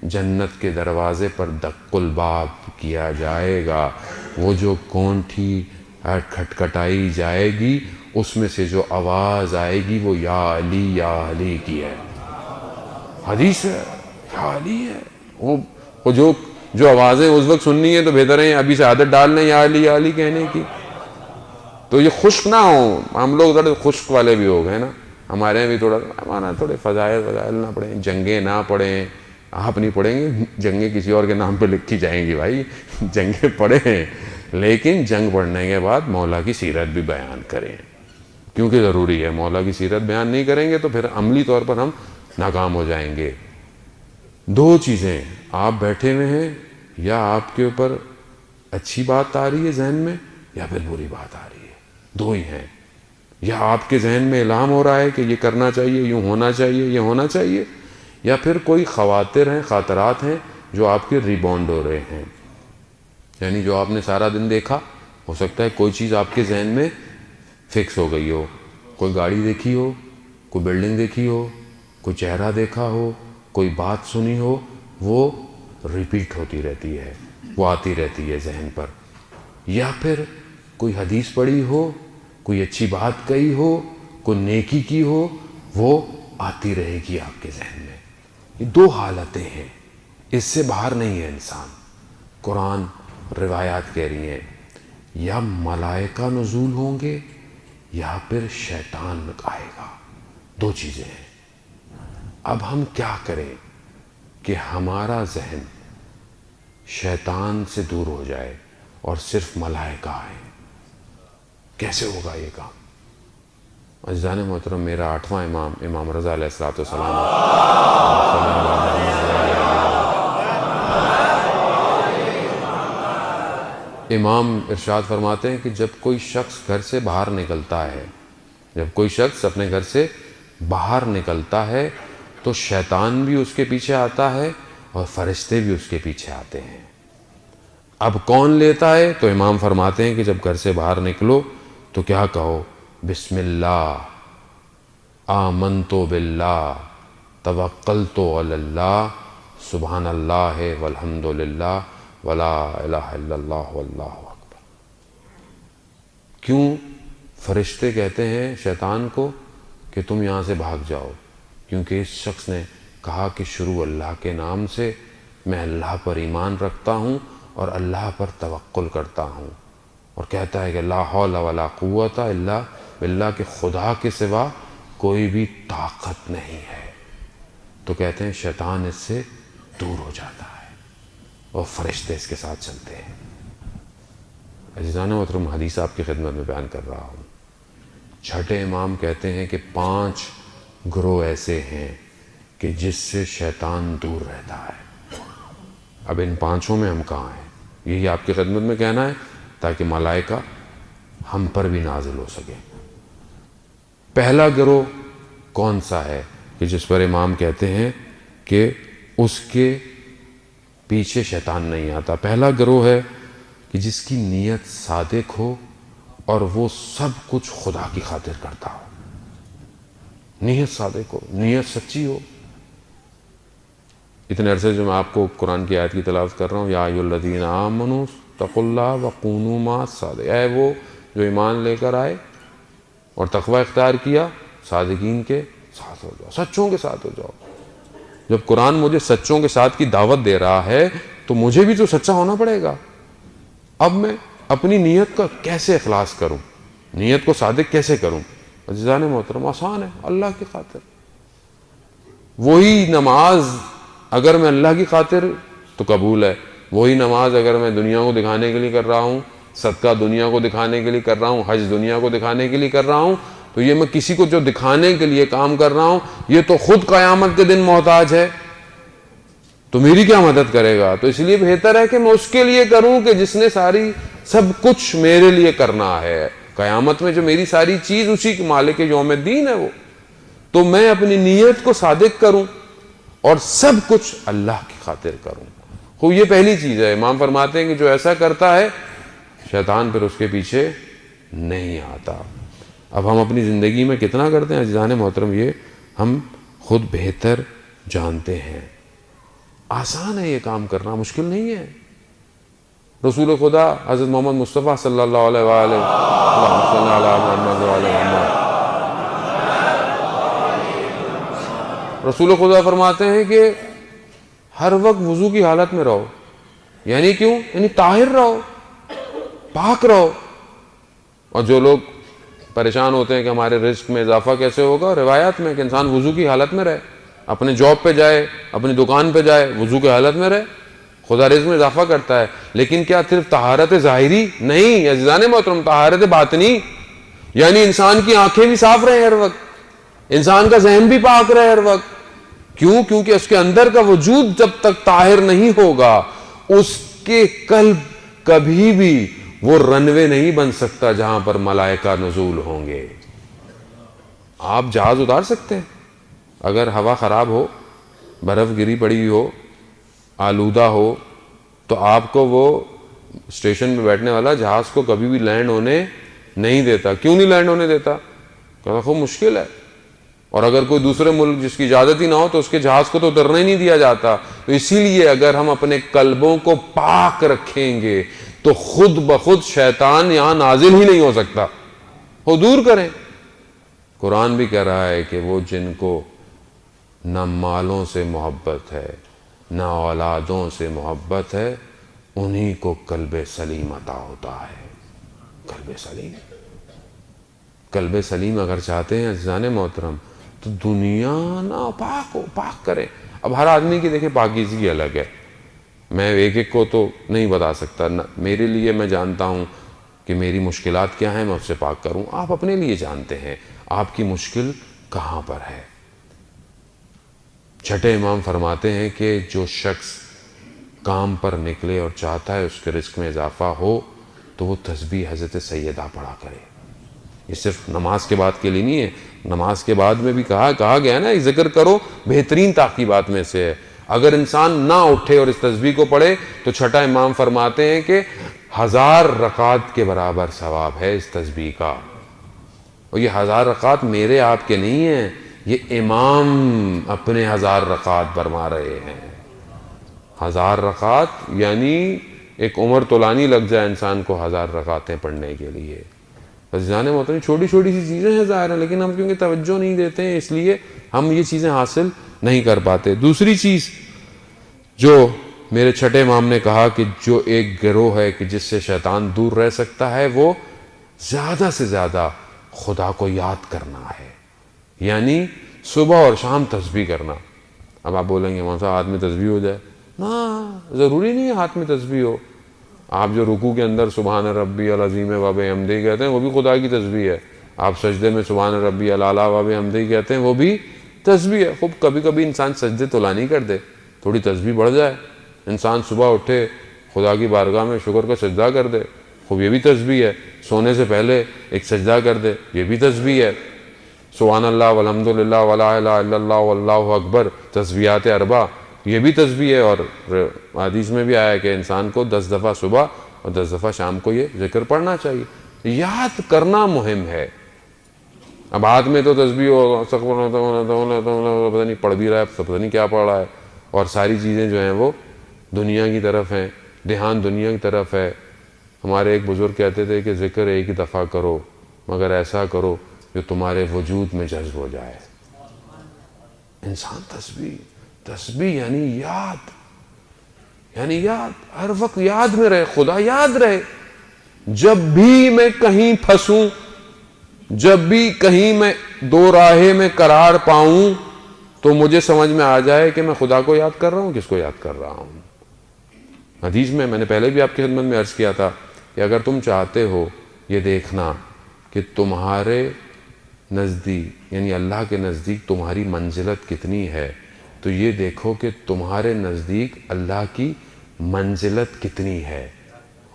جنت کے دروازے پر دق الباب کیا جائے گا، وہ جو کونٹھی کھٹکھٹائی جائے گی اس میں سے جو آواز آئے گی وہ یا علی کی ہے. حدیث ہے یا علی ہے. وہ جو آوازیں اس وقت سننی ہے تو بہتر ہے ابھی سے عادت ڈال لیں یا علی کہنے کی. تو یہ خشک نہ ہو، ہم لوگ تھوڑے خشک والے بھی ہو گئے نا، ہمارے یہاں بھی ہمارا تھوڑے فضائل نہ پڑھیں، جنگیں نہ پڑھیں. آپ نہیں پڑھیں گے، جنگیں کسی اور کے نام پہ لکھی جائیں گی بھائی. جنگیں پڑھیں لیکن جنگ پڑھنے کے بعد مولا کی سیرت بھی بیان کریں، کیونکہ ضروری ہے. مولا کی سیرت بیان نہیں کریں گے تو پھر عملی طور پر ہم ناکام ہو جائیں گے. دو چیزیں، آپ بیٹھے ہوئے ہیں یا آپ کے اوپر اچھی بات آ رہی ہے ذہن میں یا پھر بری بات آ رہی ہے، دو ہی ہیں. یا آپ کے ذہن میں الہام ہو رہا ہے کہ یہ کرنا چاہیے، یوں ہونا چاہیے، یہ ہونا چاہیے، یا پھر کوئی خواطر ہیں، خاطرات ہیں جو آپ کے ریباؤنڈ ہو رہے ہیں. یعنی جو آپ نے سارا دن دیکھا، ہو سکتا ہے کوئی چیز آپ کے ذہن میں فکس ہو گئی ہو، کوئی گاڑی دیکھی ہو، کوئی بلڈنگ دیکھی ہو، کوئی چہرہ دیکھا ہو، کوئی بات سنی ہو، وہ ریپیٹ ہوتی رہتی ہے، وہ آتی رہتی ہے ذہن پر. یا پھر کوئی حدیث پڑھی ہو، کوئی اچھی بات کہی ہو، کوئی نیکی کی ہو، وہ آتی رہے گی آپ کے ذہن میں. یہ دو حالتیں ہیں، اس سے باہر نہیں ہے انسان. قرآن روایات کہہ رہی ہیں یا ملائکہ نزول ہوں گے یا پھر شیطان آئے گا. دو چیزیں ہیں. اب ہم کیا کریں کہ ہمارا ذہن شیطان سے دور ہو جائے اور صرف ملائکہ آئیں؟ کیسے ہوگا یہ کام؟ عزیزان محترم، میرا 8واں امام رضا علیہ السلام امام ارشاد فرماتے ہیں کہ جب کوئی شخص گھر سے باہر نکلتا ہے، جب کوئی شخص اپنے گھر سے باہر نکلتا ہے تو شیطان بھی اس کے پیچھے آتا ہے اور فرشتے بھی اس کے پیچھے آتے ہیں. اب کون لیتا ہے؟ تو امام فرماتے ہیں کہ جب گھر سے باہر نکلو تو کیا کہو؟ بسم اللہ، آمنت باللہ، توکلت علی اللہ، سبحان اللہ والحمد للہ ولا الہ الا اللہ واللہ اکبر. کیوں فرشتے کہتے ہیں شیطان کو کہ تم یہاں سے بھاگ جاؤ؟ کیونکہ اس شخص نے کہا کہ شروع اللہ کے نام سے، میں اللہ پر ایمان رکھتا ہوں اور اللہ پر توکل کرتا ہوں، اور کہتا ہے کہ لا حول ولا قوت الا باللہ، کہ خدا کے سوا کوئی بھی طاقت نہیں ہے. تو کہتے ہیں شیطان اس سے دور ہو جاتا ہے اور فرشتے اس کے ساتھ چلتے ہیں. عزیزان محترم، حدیث آپ کی خدمت میں بیان کر رہا ہوں. چھٹے امام کہتے ہیں کہ 5 گروہ ایسے ہیں کہ جس سے شیطان دور رہتا ہے. اب ان 5 میں ہم کہاں ہیں؟ یہی آپ کی خدمت میں کہنا ہے تاکہ ملائکہ ہم پر بھی نازل ہو سکے. پہلا گروہ کون سا ہے کہ جس پر امام کہتے ہیں کہ اس کے پیچھے شیطان نہیں آتا؟ پہلا گروہ ہے کہ جس کی نیت صادق ہو اور وہ سب کچھ خدا کی خاطر کرتا ہو. نیت صادق ہو، نیت سچی ہو. اتنے عرصے جو میں آپ کو قرآن کی آیت کی تلاوت کر رہا ہوں، یا ایھا الذین آمنوا اتقوا اللہ وکونوا مع الصادقین، اے وہ جو ایمان لے کر آئے اور تقوی اختیار کیا، صادقین کے ساتھ ہو جاؤ، سچوں کے ساتھ ہو جاؤ. جب قرآن مجھے سچوں کے ساتھ کی دعوت دے رہا ہے تو مجھے بھی تو سچا ہونا پڑے گا. اب میں اپنی نیت کا کیسے اخلاص کروں، نیت کو صادق کیسے کروں؟ عزیزان محترم، آسان ہے، اللہ کی خاطر. وہی نماز اگر میں اللہ کی خاطر تو قبول ہے، وہی نماز اگر میں دنیا کو دکھانے کے لیے کر رہا ہوں، صدقہ دنیا کو دکھانے کے لیے کر رہا ہوں، حج دنیا کو دکھانے کے لیے کر رہا ہوں، تو یہ میں کسی کو جو دکھانے کے لیے کام کر رہا ہوں، یہ تو خود قیامت کے دن محتاج ہے، تو میری کیا مدد کرے گا؟ تو اس لیے بہتر ہے کہ میں اس کے لیے کروں کہ جس نے سب کچھ میرے لیے کرنا ہے. قیامت میں جو میری ساری چیز اسی کے مالک یوم الدین ہے وہ. تو میں اپنی نیت کو صادق کروں اور سب کچھ اللہ کی خاطر کروں. خوب یہ پہلی چیز ہے. امام فرماتے ہیں کہ جو ایسا کرتا ہے شیطان پھر اس کے پیچھے نہیں آتا. اب ہم اپنی زندگی میں کتنا کرتے ہیں عزیزان محترم، یہ ہم خود بہتر جانتے ہیں. آسان ہے یہ کام کرنا، مشکل نہیں ہے. رسول خدا حضرت محمد مصطفیٰ صلی اللہ علیہ وآلہ رسول خدا فرماتے ہیں کہ ہر وقت وضو کی حالت میں رہو. یعنی کیوں؟ یعنی طاہر رہو، پاک رہو. اور جو لوگ پریشان ہوتے ہیں کہ ہمارے رزق میں اضافہ کیسے ہوگا، روایات میں کہ انسان وضو کی حالت میں رہے، اپنے جاب پہ جائے، اپنی دکان پہ جائے، وضو کی حالت میں رہے، خدا رزق میں اضافہ کرتا ہے. لیکن کیا صرف طہارت ظاہری؟ نہیں عزیزان محترم، طہارت باطنی، یعنی انسان کی آنکھیں بھی صاف رہیں ہر وقت، انسان کا ذہن بھی پاک رہے ہر وقت. کیوں؟ کیونکہ اس کے اندر کا وجود جب تک طاہر نہیں ہوگا، اس کے قلب کبھی بھی وہ رنوے نہیں بن سکتا جہاں پر ملائکہ نزول ہوں گے. آپ جہاز اتار سکتے ہیں، اگر ہوا خراب ہو، برف گری پڑی ہو، آلودہ ہو، تو آپ کو وہ اسٹیشن پہ بیٹھنے والا جہاز کو کبھی بھی لینڈ ہونے نہیں دیتا. کیوں نہیں لینڈ ہونے دیتا؟ کہتا خوب مشکل ہے. اور اگر کوئی دوسرے ملک جس کی اجازت ہی نہ ہو تو اس کے جہاز کو تو اترنے ہی نہیں دیا جاتا. تو اسی لیے اگر ہم اپنے قلبوں کو پاک رکھیں گے تو خود بخود شیطان یہاں نازل ہی نہیں ہو سکتا. وہ دور کریں. قرآن بھی کہہ رہا ہے کہ وہ جن کو نہ مالوں سے محبت ہے نہ اولادوں سے محبت ہے، انہی کو قلب سلیم عطا ہوتا ہے. قلب سلیم، قلب سلیم اگر چاہتے ہیں عزیزان محترم تو دنیا نہ پاک ہو، پاک کریں. اب ہر آدمی کی دیکھیں پاکیزگی الگ ہے، میں ایک ایک کو تو نہیں بتا سکتا. میرے لیے میں جانتا ہوں کہ میری مشکلات کیا ہیں، میں اس سے پاک کروں. آپ اپنے لیے جانتے ہیں آپ کی مشکل کہاں پر ہے. چھٹے امام فرماتے ہیں کہ جو شخص کام پر نکلے اور چاہتا ہے اس کے رزق میں اضافہ ہو تو وہ تسبیح حضرت سیدہ پڑھا کرے. یہ صرف نماز کے بعد کے لیے نہیں ہے، نماز کے بعد میں بھی کہا گیا نا، ذکر کرو بہترین تعقیبات میں سے ہے. اگر انسان نہ اٹھے اور اس تسبیح کو پڑھے تو چھٹا امام فرماتے ہیں کہ 1000 رکعات کے برابر ثواب ہے اس تسبیح کا. اور یہ 1000 رکعات میرے آپ کے نہیں ہیں، یہ امام اپنے 1000 رکعات فرما رہے ہیں. 1000 رکعات یعنی ایک عمر طولانی لگ جائے انسان کو 1000 رکعتیں پڑھنے کے لیے. عزیزان محترم چھوٹی چھوٹی سی چیزیں ہیں ظاہر ہیں، لیکن ہم کیونکہ توجہ نہیں دیتے ہیں اس لیے ہم یہ چیزیں حاصل نہیں کر پاتے. دوسری چیز جو میرے چھٹے امام نے کہا کہ جو ایک گروہ ہے کہ جس سے شیطان دور رہ سکتا ہے، وہ زیادہ سے زیادہ خدا کو یاد کرنا ہے. یعنی صبح اور شام تسبیح کرنا. اب آپ بولیں گے مولانا صاحب ہاتھ میں تسبیح ہو جائے. نہ، ضروری نہیں ہے ہاتھ میں تسبیح ہو. آپ جو رکوع کے اندر سبحان ربی العظیم و بحمدہ کہتے ہیں وہ بھی خدا کی تسبیح ہے. آپ سجدے میں سبحان ربی الاعلی و بحمدہ کہتے ہیں وہ بھی تسبیح ہے. خوب کبھی کبھی انسان سجدے طولانی کر دے، تھوڑی تسبیح بڑھ جائے. انسان صبح اٹھے خدا کی بارگاہ میں شکر کا سجدہ کر دے، خوب یہ بھی تسبیح ہے. سونے سے پہلے ایک سجدہ کر دے، یہ بھی تسبیح ہے. سبحان اللہ والحمد للہ ولا الہ الا اللہ واللہ اکبر، تسبیحات اربع، یہ بھی تسبیح ہے، اور حدیث میں بھی آیا ہے کہ انسان کو 10 دفعہ صبح اور 10 دفعہ شام کو یہ ذکر پڑھنا چاہیے۔ یاد کرنا مہم ہے۔ اب ہاتھ میں تو تسبیح ہو، پتہ نہیں پڑھ بھی رہا ہے، پتہ نہیں کیا پڑھ رہا ہے، اور ساری چیزیں جو ہیں وہ دنیا کی طرف ہیں، دھیان دنیا کی طرف ہے۔ ہمارے ایک بزرگ کہتے تھے کہ ذکر ایک ہی دفعہ کرو، مگر ایسا کرو جو تمہارے وجود میں جذب ہو جائے۔ انسان تسبیح یعنی یاد، ہر وقت یاد میں رہے، خدا یاد رہے۔ جب بھی میں کہیں پھنسوں، جب بھی کہیں میں دو راہے میں قرار پاؤں، تو مجھے سمجھ میں آ جائے کہ میں خدا کو یاد کر رہا ہوں، کس کو یاد کر رہا ہوں۔ حدیث میں نے پہلے بھی آپ کی خدمت میں عرض کیا تھا کہ اگر تم چاہتے ہو یہ دیکھنا کہ تمہارے نزدیک، یعنی اللہ کے نزدیک تمہاری منزلت کتنی ہے، تو یہ دیکھو کہ تمہارے نزدیک اللہ کی منزلت کتنی ہے۔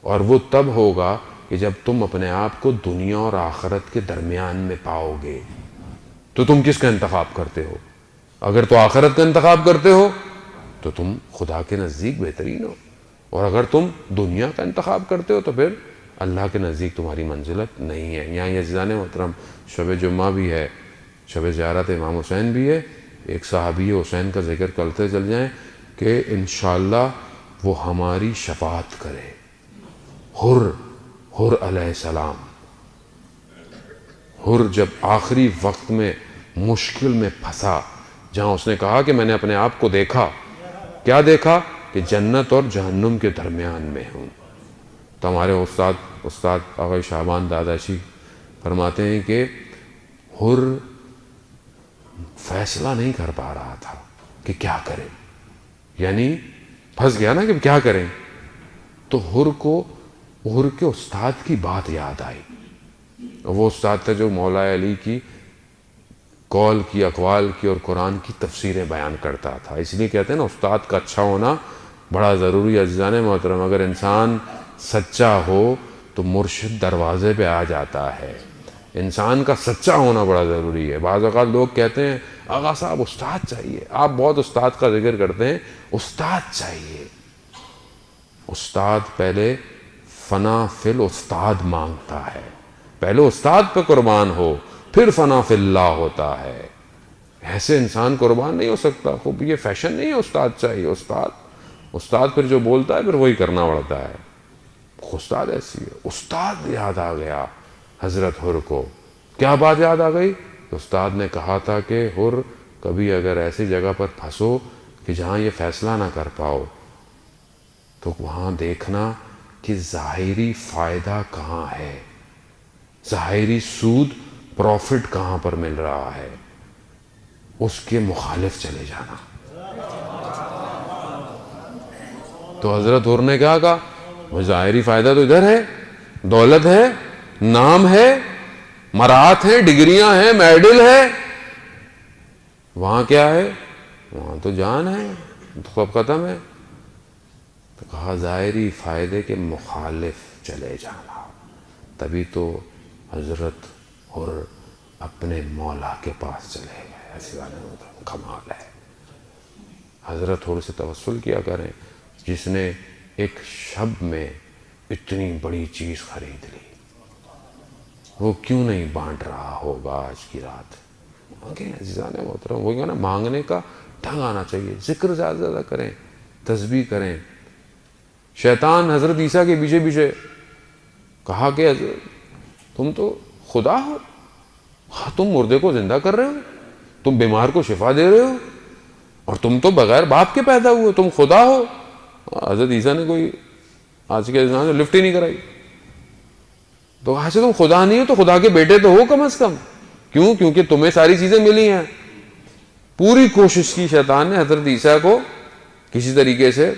اور وہ تب ہوگا کہ جب تم اپنے آپ کو دنیا اور آخرت کے درمیان میں پاؤ گے۔ تو تم کس کا انتخاب کرتے ہو؟ اگر تو آخرت کا انتخاب کرتے ہو تو تم خدا کے نزدیک بہترین ہو، اور اگر تم دنیا کا انتخاب کرتے ہو تو پھر اللہ کے نزدیک تمہاری منزلت نہیں ہے۔ یہاں عزیزان محترم شب جمعہ بھی ہے، شب زیارت امام حسین بھی ہے۔ ایک صحابی حسین کا ذکر کرتے چل جائیں کہ انشاءاللہ وہ ہماری شفاعت کرے۔ حر علیہ السلام، حر جب آخری وقت میں مشکل میں پھنسا، جہاں اس نے کہا کہ میں نے اپنے آپ کو دیکھا، کیا دیکھا؟ کہ جنت اور جہنم کے درمیان میں ہوں۔ تو ہمارے استاد آغا شعبان داداشی فرماتے ہیں کہ حر فیصلہ نہیں کر پا رہا تھا کہ کیا کرے، یعنی پھنس گیا نا کہ کیا کریں۔ تو حر کے استاد کی بات یاد آئی۔ وہ استاد تھا جو مولا علی کی قول کی، اقوال کی اور قرآن کی تفسیریں بیان کرتا تھا۔ اس لیے کہتے ہیں نا استاد کا اچھا ہونا بڑا ضروری ہے۔ عزیزان محترم، اگر انسان سچا ہو تو مرشد دروازے پہ آ جاتا ہے۔ انسان کا سچا ہونا بڑا ضروری ہے۔ بعض اوقات لوگ کہتے ہیں آغا صاحب استاد چاہیے، آپ بہت استاد کا ذکر کرتے ہیں، استاد چاہیے۔ استاد پہلے فنا فی الاستاد مانگتا ہے، پہلے استاد پہ قربان ہو پھر فنا فی اللہ ہوتا ہے۔ ایسے انسان قربان نہیں ہو سکتا۔ خوب یہ فیشن نہیں ہے استاد چاہیے، استاد پھر جو بولتا ہے پھر وہی کرنا پڑتا ہے۔ استاد ایسی ہے۔ استاد یاد آ گیا حضرت حر کو۔ کیا بات یاد آ گئی؟ استاد نے کہا تھا کہ حر کبھی اگر ایسی جگہ پر پھنسو کہ جہاں یہ فیصلہ نہ کر پاؤ، تو وہاں دیکھنا کہ ظاہری فائدہ کہاں ہے، ظاہری سود، پروفٹ کہاں پر مل رہا ہے، اس کے مخالف چلے جانا۔ تو حضرت حر نے کیا کہا؟ وہ ظاہری فائدہ تو ادھر ہے، دولت ہے، نام ہے، مرات ہیں، ڈگریاں ہیں، میڈل ہے، وہاں کیا ہے؟ وہاں تو جان ہے، تو سب ختم ہے۔ تو کہا ظاہری فائدے کے مخالف چلے جانا۔ تبھی تو حضرت حر اپنے مولا کے پاس چلے گئے۔ ایسی بات نہیں، کمال ہے۔ حضرت حر سے توسل کیا کریں جس نے ایک شب میں اتنی بڑی چیز خرید لی، وہ کیوں نہیں بانٹ رہا ہوگا آج کی رات؟ مانگیں عزیزان محترم، وہ نا مانگنے کا ڈھنگ آنا چاہیے۔ ذکر زیادہ زیادہ کریں، تسبیح کریں۔ شیطان حضرت عیسیٰ کے پیچھے پیچھے کہا کہ حضرت تم تو خدا ہو، تم مردے کو زندہ کر رہے ہو، تم بیمار کو شفا دے رہے ہو، اور تم تو بغیر باپ کے پیدا ہوئے، تم خدا ہو۔ حضرت عیسیٰ نے کوئی آج کے انسان سے لفٹ ہی نہیں کرائی۔ تو آج سے تم خدا نہیں ہو تو خدا کے بیٹے تو ہو کم از کم۔ کیوں؟ کیونکہ تمہیں ساری چیزیں ملی ہیں۔ پوری کوشش کی شیطان نے حضرت عیسیٰ کو کسی طریقے سے،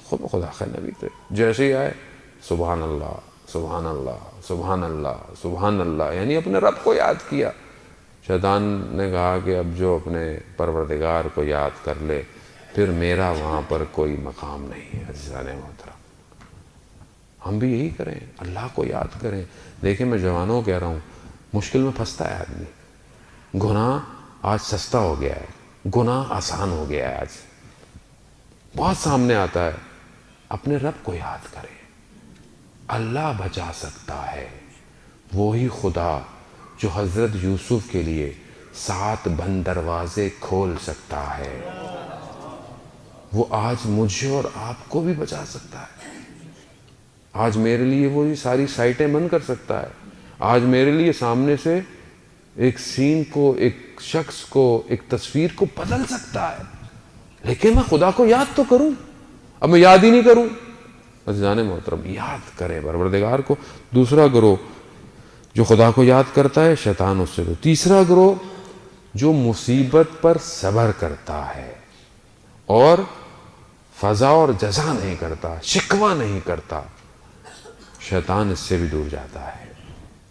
خدا خیر نبی تھے، جیسے ہی آئے سبحان اللہ سبحان اللہ سبحان اللہ سبحان اللہ، یعنی اپنے رب کو یاد کیا۔ شیطان نے کہا کہ اب جو اپنے پروردگار کو یاد کر لے پھر میرا وہاں پر کوئی مقام نہیں ہے۔ عزیزان محترم، ہم بھی یہی کریں، اللہ کو یاد کریں۔ دیکھیں میں جوانوں کہہ رہا ہوں، مشکل میں پھنستا ہے آدمی، گناہ آج سستا ہو گیا ہے، گناہ آسان ہو گیا ہے، آج بہت سامنے آتا ہے۔ اپنے رب کو یاد کریں، اللہ بچا سکتا ہے، وہی خدا جو حضرت یوسف کے لیے 7 بند دروازے کھول سکتا ہے، وہ آج مجھے اور آپ کو بھی بچا سکتا ہے۔ آج میرے لیے وہ ساری سائٹیں بند کر سکتا ہے، آج میرے لیے سامنے سے ایک سین کو، ایک شخص کو، ایک تصویر کو بدل سکتا ہے، لیکن میں خدا کو یاد تو کروں۔ اب میں یاد ہی نہیں کروں۔ عزیزان محترم، یاد کریں پروردگار کو۔ دوسرا گروہ جو خدا کو یاد کرتا ہے، شیطان اس سے۔ تیسرا گروہ جو مصیبت پر صبر کرتا ہے اور فضا اور جزا نہیں کرتا، شکوہ نہیں کرتا، شیطان اس سے بھی دور جاتا ہے۔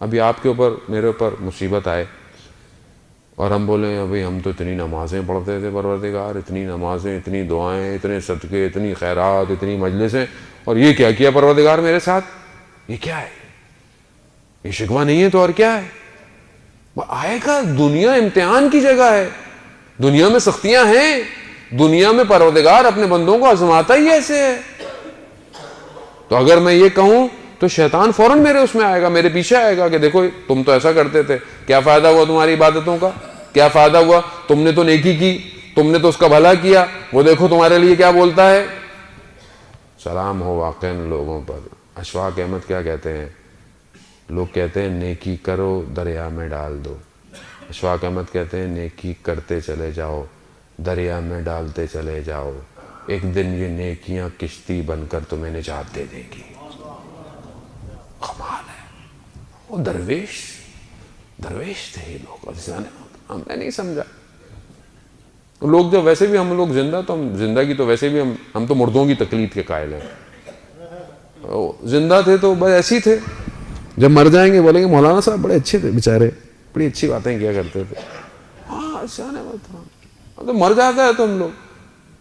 ابھی آپ کے اوپر، میرے اوپر مصیبت آئے اور ہم بولیں ابھی ہم تو اتنی نمازیں پڑھتے تھے پروردگار، اتنی نمازیں، اتنی دعائیں، اتنے صدقے، اتنی خیرات، اتنی مجلسیں، اور یہ کیا کیا پروردگار میرے ساتھ؟ یہ کیا ہے؟ یہ شکوہ نہیں ہے تو اور کیا ہے؟ وہ آئے گا، دنیا امتحان کی جگہ ہے، دنیا میں سختیاں ہیں، دنیا میں پروردگار اپنے بندوں کو آزماتا ہی ایسے ہے۔ تو اگر میں یہ کہوں تو شیطان فوراً میرے اس میں آئے گا، میرے پیچھے آئے گا کہ دیکھو تم تو ایسا کرتے تھے، کیا فائدہ ہوا تمہاری عبادتوں کا؟ کیا فائدہ ہوا؟ تم نے تو نیکی کی، تم نے تو اس کا بھلا کیا، وہ دیکھو تمہارے لیے کیا بولتا ہے۔ سلام ہو واقعاً لوگوں پر۔ اشفاق احمد کیا کہتے ہیں؟ لوگ کہتے ہیں نیکی کرو دریا میں ڈال دو، اشفاق احمد کہتے ہیں نیکی کرتے چلے جاؤ، دریا میں ڈالتے چلے جاؤ، ایک دن یہ نیکیاں کشتی بن کر تمہیں نجات دے دے گی۔ کمال ہے۔ وہ درویش تھے یہ لوگ، ہم نے نہیں سمجھا۔ لوگ جب ویسے بھی ہم لوگ زندہ، تو ہم زندگی تو ویسے بھی ہم تو مردوں کی تقلید کے قائل ہیں۔ زندہ تھے تو بس ایسے ہی تھے، جب مر جائیں گے بولیں گے مولانا صاحب بڑے اچھے تھے بیچارے، بڑی اچھی باتیں کیا کرتے تھے۔ ہاں سیانے ہم تو مر جاتا ہے تو ہم لوگ،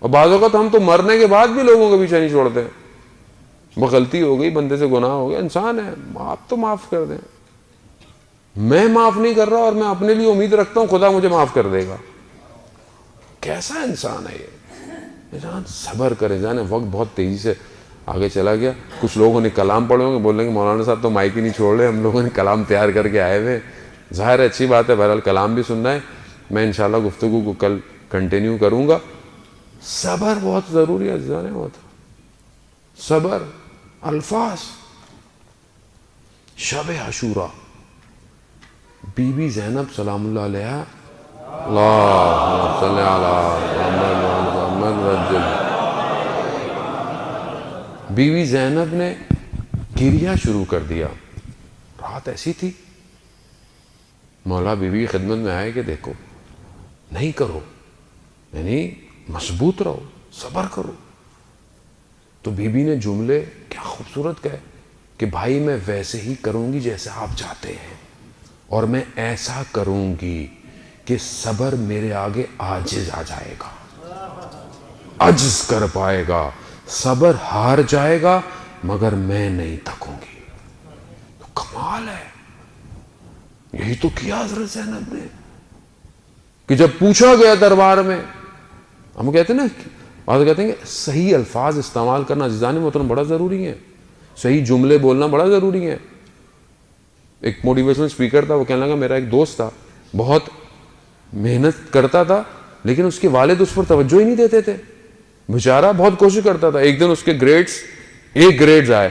اور بعض اوقات ہم تو مرنے کے بعد بھی لوگوں کے پیچھے نہیں چھوڑتے۔ وہ غلطی ہو گئی، بندے سے گناہ ہو گیا، انسان ہے، آپ تو معاف کر دیں۔ میں معاف نہیں کر رہا اور میں اپنے لیے امید رکھتا ہوں خدا مجھے معاف کر دے گا۔ کیسا انسان ہے یہ؟ انسان صبر کرے۔ جانے وقت بہت تیزی سے آگے چلا گیا۔ کچھ لوگوں نے کلام پڑھے ہوں گے، بول رہے ہیں کہ مولانا صاحب تو مائک ہی نہیں چھوڑ رہے، ہم لوگوں نے کلام تیار کر کے آئے ہوئے۔ ظاہر ہے اچھی بات ہے، بہرحال کلام بھی سننا ہے۔ میں انشاءاللہ گفتگو کو کل کنٹینیو کروں گا۔ صبر بہت ضروری ہے جانے، بہت صبر۔ الفاظ، شب عاشورہ، بی بی زینب سلام اللہ علیہ، اللہم صلی علی محمد وعلی بی بی زینب نے گریہ شروع کر دیا۔ رات ایسی تھی، مولا بی بی کی خدمت میں آئے کہ دیکھو نہیں کرو، یعنی مضبوط رہو، صبر کرو۔ تو بی بی نے جملے کیا خوبصورت کہے کہ بھائی میں ویسے ہی کروں گی جیسے آپ چاہتے ہیں، اور میں ایسا کروں گی کہ صبر میرے آگے عاجز آ جائے گا، عجز کر پائے گا، صبر ہار جائے گا، مگر میں نہیں تھکوں گی۔ تو کمال ہے، یہی تو کیا حضرت زینب نے کہ جب پوچھا گیا دربار میں، ہم کہتے ہیں نا، بعض کہتے ہیں کہ صحیح الفاظ استعمال کرنا عزیزان محترم بڑا ضروری ہے، صحیح جملے بولنا بڑا ضروری ہے۔ ایک موٹیویشنل اسپیکر تھا، وہ کہنے لگا میرا ایک دوست تھا، بہت محنت کرتا تھا لیکن اس کے والد اس پر توجہ ہی نہیں دیتے تھے، بیچارہ بہت کوشش کرتا تھا۔ ایک دن اس کے ایک گریڈز آئے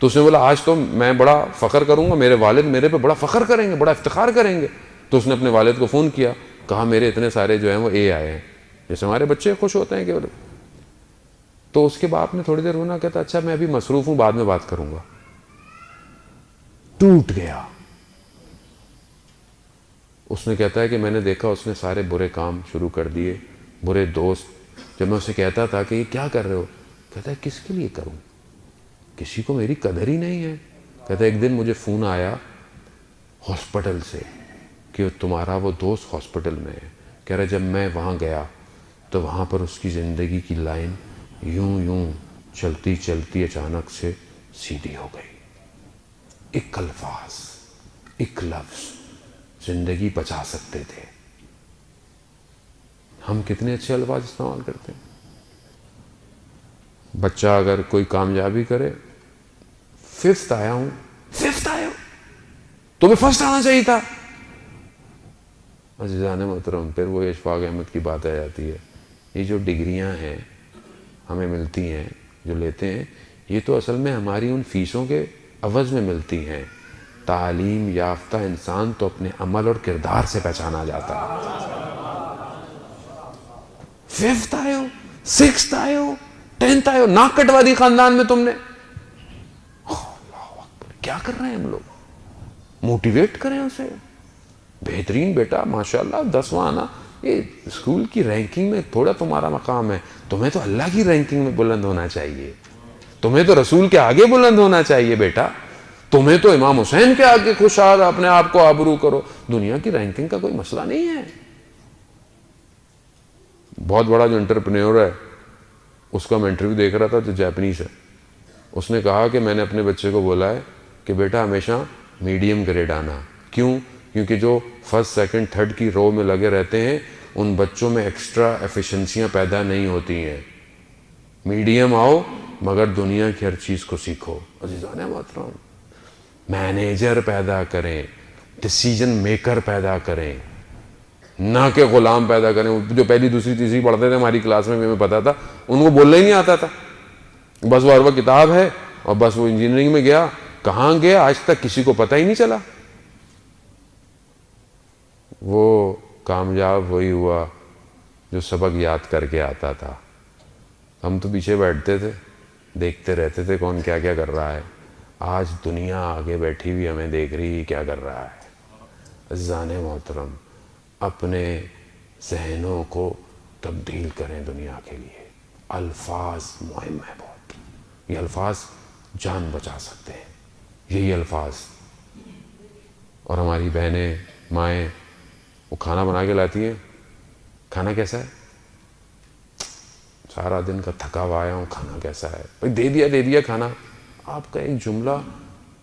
تو اس نے بولا آج تو میں بڑا فخر کروں گا، میرے والد میرے پہ بڑا فخر کریں گے، بڑا افتخار کریں گے۔ تو اس نے اپنے والد کو فون کیا، کہا میرے اتنے سارے جو ہیں وہ اے آئے ہیں، جیسے ہمارے بچے خوش ہوتے ہیں کہ۔ تو اس کے باپ نے تھوڑی دیر ہونا، کہتا اچھا میں ابھی مصروف ہوں، بعد میں بات کروں گا۔ ٹوٹ گیا۔ اس نے کہتا ہے کہ میں نے دیکھا اس نے سارے برے کام شروع کر دیے، برے دوست۔ جب میں اسے کہتا تھا کہ یہ کیا کر رہے ہو، کہتا ہے کس کے لیے کروں، کسی کو میری قدر ہی نہیں ہے۔ کہتا ہے ایک دن مجھے فون آیا ہاسپٹل سے کہ تمہارا وہ دوست ہاسپٹل میں ہے۔ کہہ رہا جب میں وہاں گیا تو وہاں پر اس کی زندگی کی لائن یوں چلتی چلتی اچانک سے سیدھی ہو گئی۔ ایک الفاظ، ایک لفظ زندگی بچا سکتے تھے۔ ہم کتنے اچھے الفاظ استعمال کرتے ہیں. بچہ اگر کوئی کامیابی کرے، 5th آیا ہوں، 5th آیا ہوں، تمہیں فرسٹ آنا چاہیے تھا. عزیزان محترم، پھر وہ اشفاق احمد کی بات آ جاتی ہے. یہ جو ڈگریاں ہیں ہمیں ملتی ہیں، جو لیتے ہیں، یہ تو اصل میں ہماری ان فیسوں کے عوض میں ملتی ہیں. تعلیم یافتہ انسان تو اپنے عمل اور کردار سے پہچانا جاتا ہے. 5th آئے ہو، 6th آئے ہو، 10th آئے ہو، ناک کٹوا دی خاندان میں تم نے. اللہ اکبر، کیا کر رہے ہیں ہم لوگ؟ موٹیویٹ کریں اسے. بہترین بیٹا، ماشاءاللہ 10واں آنا، یہ اسکول کی رینکنگ میں تھوڑا تمہارا مقام ہے، تمہیں تو اللہ کی رینکنگ میں بلند ہونا چاہیے، تمہیں تو رسول کے آگے بلند ہونا چاہیے بیٹا، تمہیں تو امام حسین کے آگے خوشحال اپنے آپ کو آبرو کرو. دنیا کی رینکنگ کا کوئی مسئلہ نہیں ہے. بہت بڑا جو انٹرپرینور ہے، اس کا میں انٹرویو دیکھ رہا تھا، جو جاپنیز ہے. اس نے کہا کہ میں نے اپنے بچے کو بولا ہے کہ بیٹا ہمیشہ میڈیم گریڈ آنا. کیوں؟ کیونکہ جو 1st 2nd 3rd کی رو میں لگے رہتے ہیں ان بچوں میں ایکسٹرا ایفیشنسیاں پیدا نہیں ہوتی ہیں. میڈیم آؤ مگر دنیا کی ہر چیز کو سیکھو. عزیزان محترم، مینیجر پیدا کریں، ڈیسیجن میکر پیدا کریں، نہ کہ غلام پیدا کریں. جو پہلی دوسری تیسری پڑھتے تھے ہماری کلاس میں، ہمیں پتا تھا ان کو بولنا ہی نہیں آتا تھا. بس وہ عربہ کتاب ہے اور بس وہ انجینئرنگ میں گیا، کہاں گیا آج تک کسی کو پتہ ہی نہیں چلا. وہ کامیاب وہی ہوا جو سبق یاد کر کے آتا تھا. ہم تو پیچھے بیٹھتے تھے، دیکھتے رہتے تھے کون کیا کیا کر رہا ہے. آج دنیا آگے بیٹھی ہوئی ہمیں دیکھ رہی ہے کیا کر رہا ہے. عزیزان محترم، اپنے ذہنوں کو تبدیل کریں دنیا کے لیے. الفاظ مہم ہے بہت، یہ الفاظ جان بچا سکتے ہیں. یہی الفاظ. اور ہماری بہنیں، مائیں، وہ کھانا بنا کے لاتی ہیں. کھانا کیسا ہے؟ سارا دن کا تھکا ہوا آیا ہوں، کھانا کیسا ہے؟ بھائی دے دیا کھانا. آپ کا ایک جملہ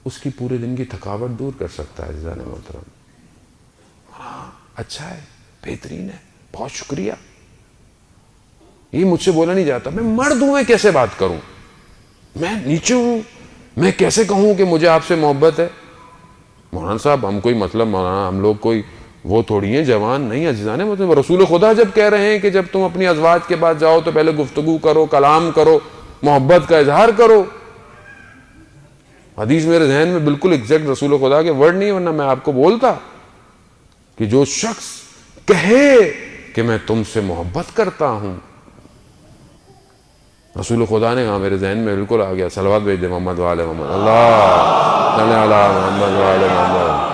اس کی پورے دن کی تھکاوٹ دور کر سکتا ہے. عزیزان محترم، ہاں اچھا ہے، بہترین ہے، بہت شکریہ. یہ مجھ سے بولا نہیں جاتا. میں مرد ہوں، میں کیسے بات کروں؟ میں نیچے ہوں، میں کیسے کہوں کہ مجھے آپ سے محبت ہے؟ مولانا صاحب ہم کوئی مطلب، مولانا ہم لوگ کوئی وہ تھوڑی ہیں جوان نہیں. عزیزان مطلب رسول خدا جب کہہ رہے ہیں کہ جب تم اپنی ازواج کے پاس جاؤ تو پہلے گفتگو کرو، کلام کرو، محبت کا اظہار کرو. حدیث میرے ذہن میں بالکل ایگزیکٹ رسول خدا کے ورڈ نہیں، ورنہ میں آپ کو بولتا کہ جو شخص کہے کہ میں تم سے محبت کرتا ہوں، رسول خدا نے کہا، میرے ذہن میں بالکل آ گیا، صلوات بھیج دے محمد وعلی محمد، اللہ صلی علی محمد وعلی محمد.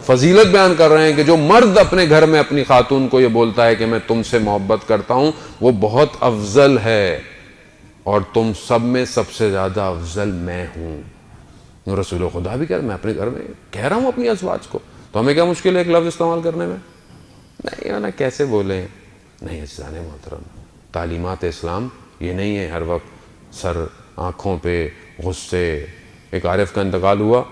فضیلت بیان کر رہے ہیں کہ جو مرد اپنے گھر میں اپنی خاتون کو یہ بولتا ہے کہ میں تم سے محبت کرتا ہوں، وہ بہت افضل ہے، اور تم سب میں سب سے زیادہ افضل میں ہوں. رسول خدا بھی کہہ رہے ہیں، میں اپنے گھر میں کہہ رہا ہوں اپنی ازواج کو، تو ہمیں کیا مشکل ہے ایک لفظ استعمال کرنے میں؟ نہیں نا کیسے بولیں. نہیں عزیزان محترم، تعلیمات اسلام یہ نہیں ہے ہر وقت سر آنکھوں پہ غصے. ایک عارف کا انتقال ہوا،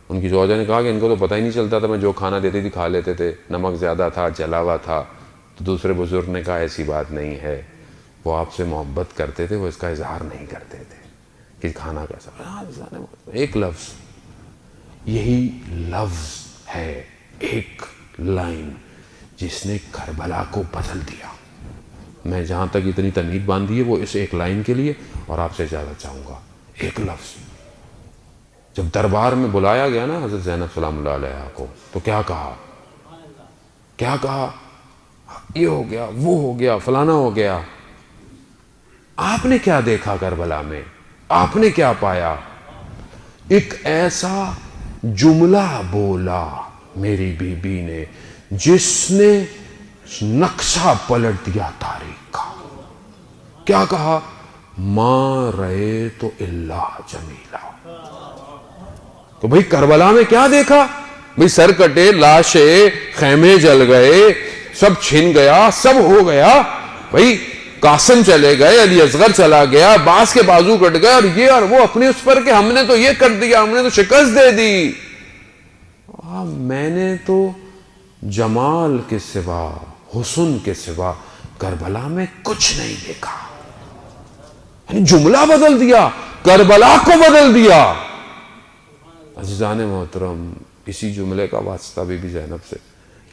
ان کی زوجہ نے کہا کہ ان کو تو پتہ ہی نہیں چلتا تھا، میں جو کھانا دیتی تھی کھا لیتے تھے، نمک زیادہ تھا، جلا ہوا تھا. تو دوسرے بزرگ نے کہا ایسی بات نہیں ہے، وہ آپ سے محبت کرتے تھے، وہ اس کا اظہار نہیں کرتے تھے کہ کھانا کیسا. ایک لفظ، یہی لفظ ہے ایک لائن جس نے کربلا کو بدل دیا. میں جہاں تک اتنی تمہید باندھی ہے وہ اس ایک لائن کے لیے، اور آپ سے اجازت چاہوں گا. ایک لفظ جب دربار میں بلایا گیا نا حضرت زینب سلام اللہ علیہ کو، تو کیا کہا؟ کیا کہا؟ یہ ہو گیا، وہ ہو گیا، فلانا ہو گیا. آپ نے کیا دیکھا کربلا میں؟ آپ نے کیا پایا؟ ایک ایسا جملہ بولا میری بی بی نے جس نے نقشہ پلٹ دیا تاریخ کا. کیا کہا؟ ما رہے تو اللہ جمیلہ. تو بھئی کربلا میں کیا دیکھا؟ بھئی سر کٹے، لاشیں، خیمے جل گئے، سب چھن گیا، سب ہو گیا. بھئی قاسم چلے گئے، علی اصغر چلا گیا، عباس کے بازو کٹ گئے، اور یہ اور وہ اپنے اس پر کہ ہم نے تو یہ کر دیا، ہم نے تو شکست دے دی. میں نے تو جمال کے سوا، حسن کے سوا کربلا میں کچھ نہیں دیکھا. یعنی جملہ بدل دیا، کربلا کو بدل دیا. عزیزان محترم، اسی جملے کا واسطہ بی بی زینب سے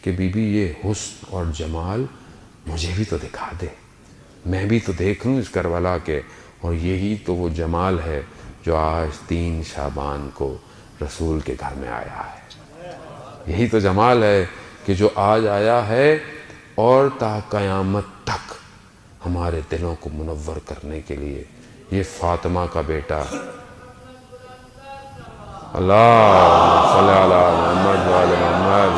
کہ بی بی یہ حسن اور جمال مجھے بھی تو دکھا دے، میں بھی تو دیکھ لوں اس کربلا کے. اور یہی تو وہ جمال ہے جو آج 3 شعبان کو رسول کے گھر میں آیا ہے. یہی تو جمال ہے کہ جو آج آیا ہے اور تا قیامت تک ہمارے دلوں کو منور کرنے کے لیے. یہ فاطمہ کا بیٹا، اللہ صلی علی محمد وعلی محمد.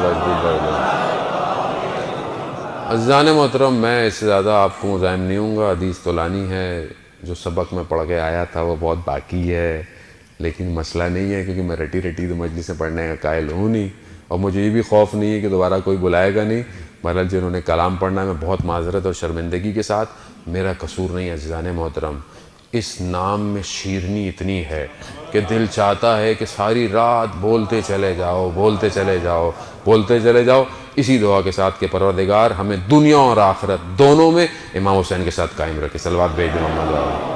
عزیزان محترم، میں اس سے زیادہ آپ کو مزاحم نہیں ہوں گا. حدیث تو لانی ہے، جو سبق میں پڑھ کے آیا تھا وہ بہت باقی ہے، لیکن مسئلہ نہیں ہے کیونکہ میں رٹی تو مجلس سے پڑھنے کا قائل ہوں نہیں، اور مجھے یہ بھی خوف نہیں ہے کہ دوبارہ کوئی بلائے گا نہیں. بہرحال جنہوں نے کلام پڑھنا ہے، میں بہت معذرت اور شرمندگی کے ساتھ، میرا قصور نہیں ہے. عزیزان محترم، اس نام میں شیرنی اتنی ہے کہ دل چاہتا ہے کہ ساری رات بولتے چلے جاؤ، بولتے چلے جاؤ، بولتے چلے جاؤ. اسی دعا کے ساتھ کہ پروردگار ہمیں دنیا اور آخرت دونوں میں امام حسین کے ساتھ قائم رکھے. صلوات بھیج دیں محمد.